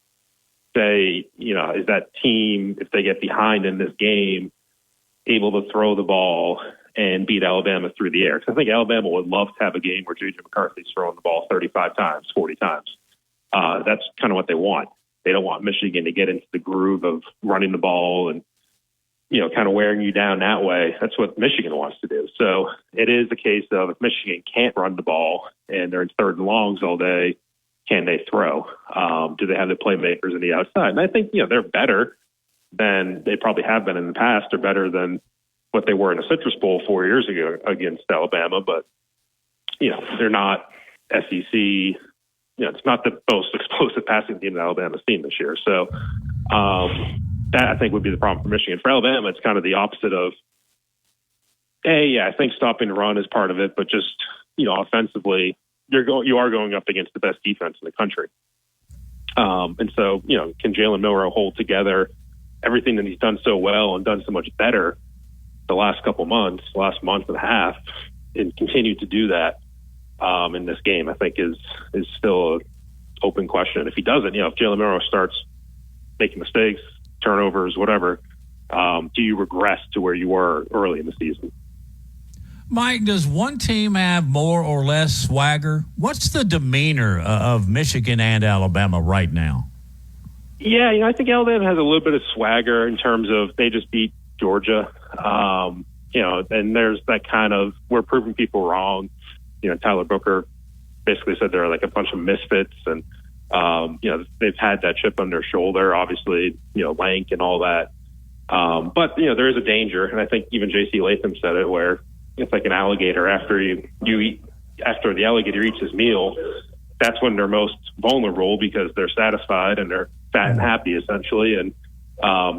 say, is that team, if they get behind in this game, able to throw the ball and beat Alabama through the air? Because I think Alabama would love to have a game where J.J. McCarthy's throwing the ball 35 times, 40 times. That's kind of what they want. They don't want Michigan to get into the groove of running the ball and, kind of wearing you down that way. That's what Michigan wants to do. So it is a case of if Michigan can't run the ball and they're in third and longs all day, can they throw? Do they have the playmakers on the outside? And I think, they're better than they probably have been in the past. They're better than what they were in the Citrus Bowl 4 years ago against Alabama. But, they're not SEC. It's not the most explosive passing team that Alabama's seen this year. So that, I think, would be the problem for Michigan. For Alabama, it's kind of the opposite of, I think stopping the run is part of it, but just, offensively, you are going up against the best defense in the country. And so, can Jalen Milroe hold together everything that he's done so well and done so much better the last couple months, last month and a half, and continue to do that in this game, I think is still an open question. If he doesn't, if Jalen Milroe starts making mistakes, turnovers, whatever, do you regress to where you were early in the season? Mike, does one team have more or less swagger? What's the demeanor of Michigan and Alabama right now? Yeah, I think Alabama has a little bit of swagger in terms of they just beat Georgia. And there's that kind of, we're proving people wrong. Tyler Booker basically said they're like a bunch of misfits, and they've had that chip on their shoulder, obviously, lank and all that. But there is a danger, and I think even J.C. Latham said it, where it's like an alligator. After after the alligator eats his meal, that's when they're most vulnerable because they're satisfied and they're fat and happy, essentially, and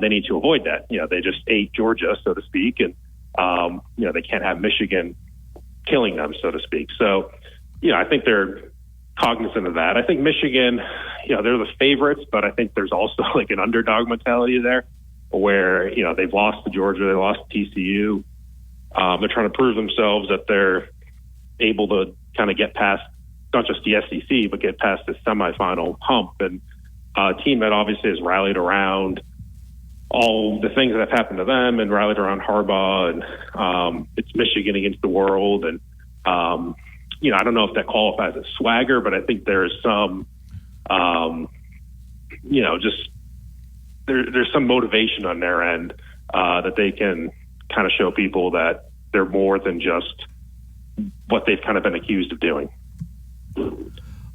they need to avoid that. They just ate Georgia, so to speak, and they can't have Michigan killing them, so to speak. So, I think they're cognizant of that. I think Michigan, they're the favorites, but I think there's also like an underdog mentality there where, they've lost to Georgia, they lost to TCU. They're trying to prove themselves that they're able to kind of get past not just the SEC, but get past the semifinal hump. And a team that obviously has rallied around all the things that have happened to them and rallied around Harbaugh, and it's Michigan against the world. And, I don't know if that qualifies as swagger, but I think there is some, just there's some motivation on their end that they can kind of show people that they're more than just what they've kind of been accused of doing.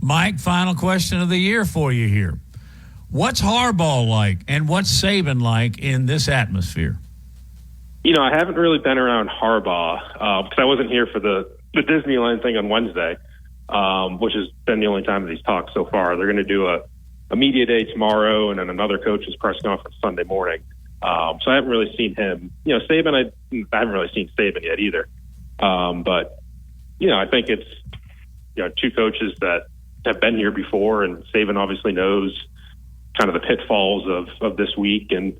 Mike, final question of the year for you here. What's Harbaugh like and what's Saban like in this atmosphere? I haven't really been around Harbaugh because I wasn't here for the Disneyland thing on Wednesday, which has been the only time that he's talked so far. They're going to do a media day tomorrow and then another coach's press conference Sunday morning. So I haven't really seen him. Saban, I haven't really seen Saban yet either. But, I think it's, two coaches that have been here before, and Saban obviously knows kind of the pitfalls of this week. And,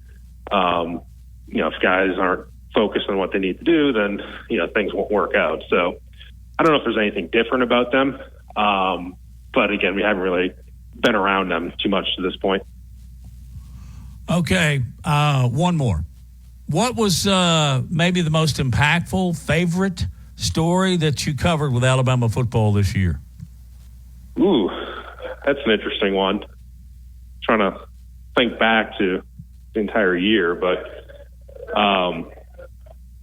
if guys aren't focused on what they need to do, then, things won't work out. So I don't know if there's anything different about them. But again, we haven't really been around them too much to this point. Okay. One more. What was maybe the most impactful favorite story that you covered with Alabama football this year? Ooh, that's an interesting one. Trying to think back to the entire year, but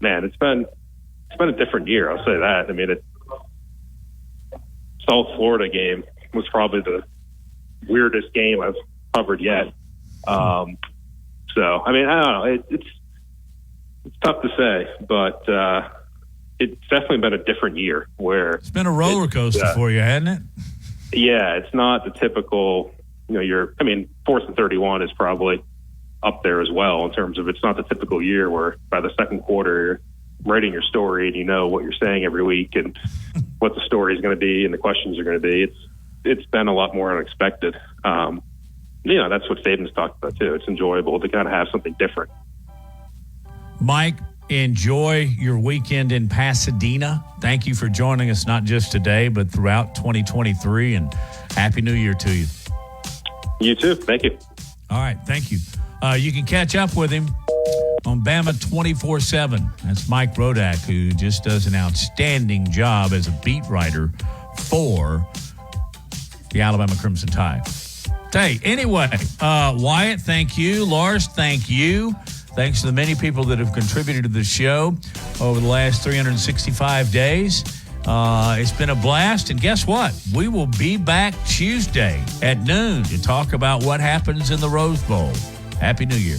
man, it's been a different year. I'll say that. I mean, South Florida game was probably the weirdest game I've covered yet. So, I mean, I don't know. It's tough to say, but it's definitely been a different year where it's been a roller coaster for you, hasn't it? Yeah, it's not the typical, 4th and 31 is probably up there as well in terms of it's not the typical year where by the second quarter writing your story and you know what you're saying every week and what the story is going to be and the questions are going to be. It's been a lot more unexpected. That's what Saban's talked about too. It's enjoyable to kind of have something different. Mike, enjoy your weekend in Pasadena. Thank you for joining us, not just today, but throughout 2023, and Happy New Year to you. You too. Thank you. All right. Thank you. You can catch up with him on Bama 24/7. That's Mike Rodak, who just does an outstanding job as a beat writer for the Alabama Crimson Tide. Hey, anyway, Wyatt, thank you. Lars, thank you. Thanks to the many people that have contributed to the show over the last 365 days. It's been a blast. And guess what? We will be back Tuesday at noon to talk about what happens in the Rose Bowl. Happy New Year.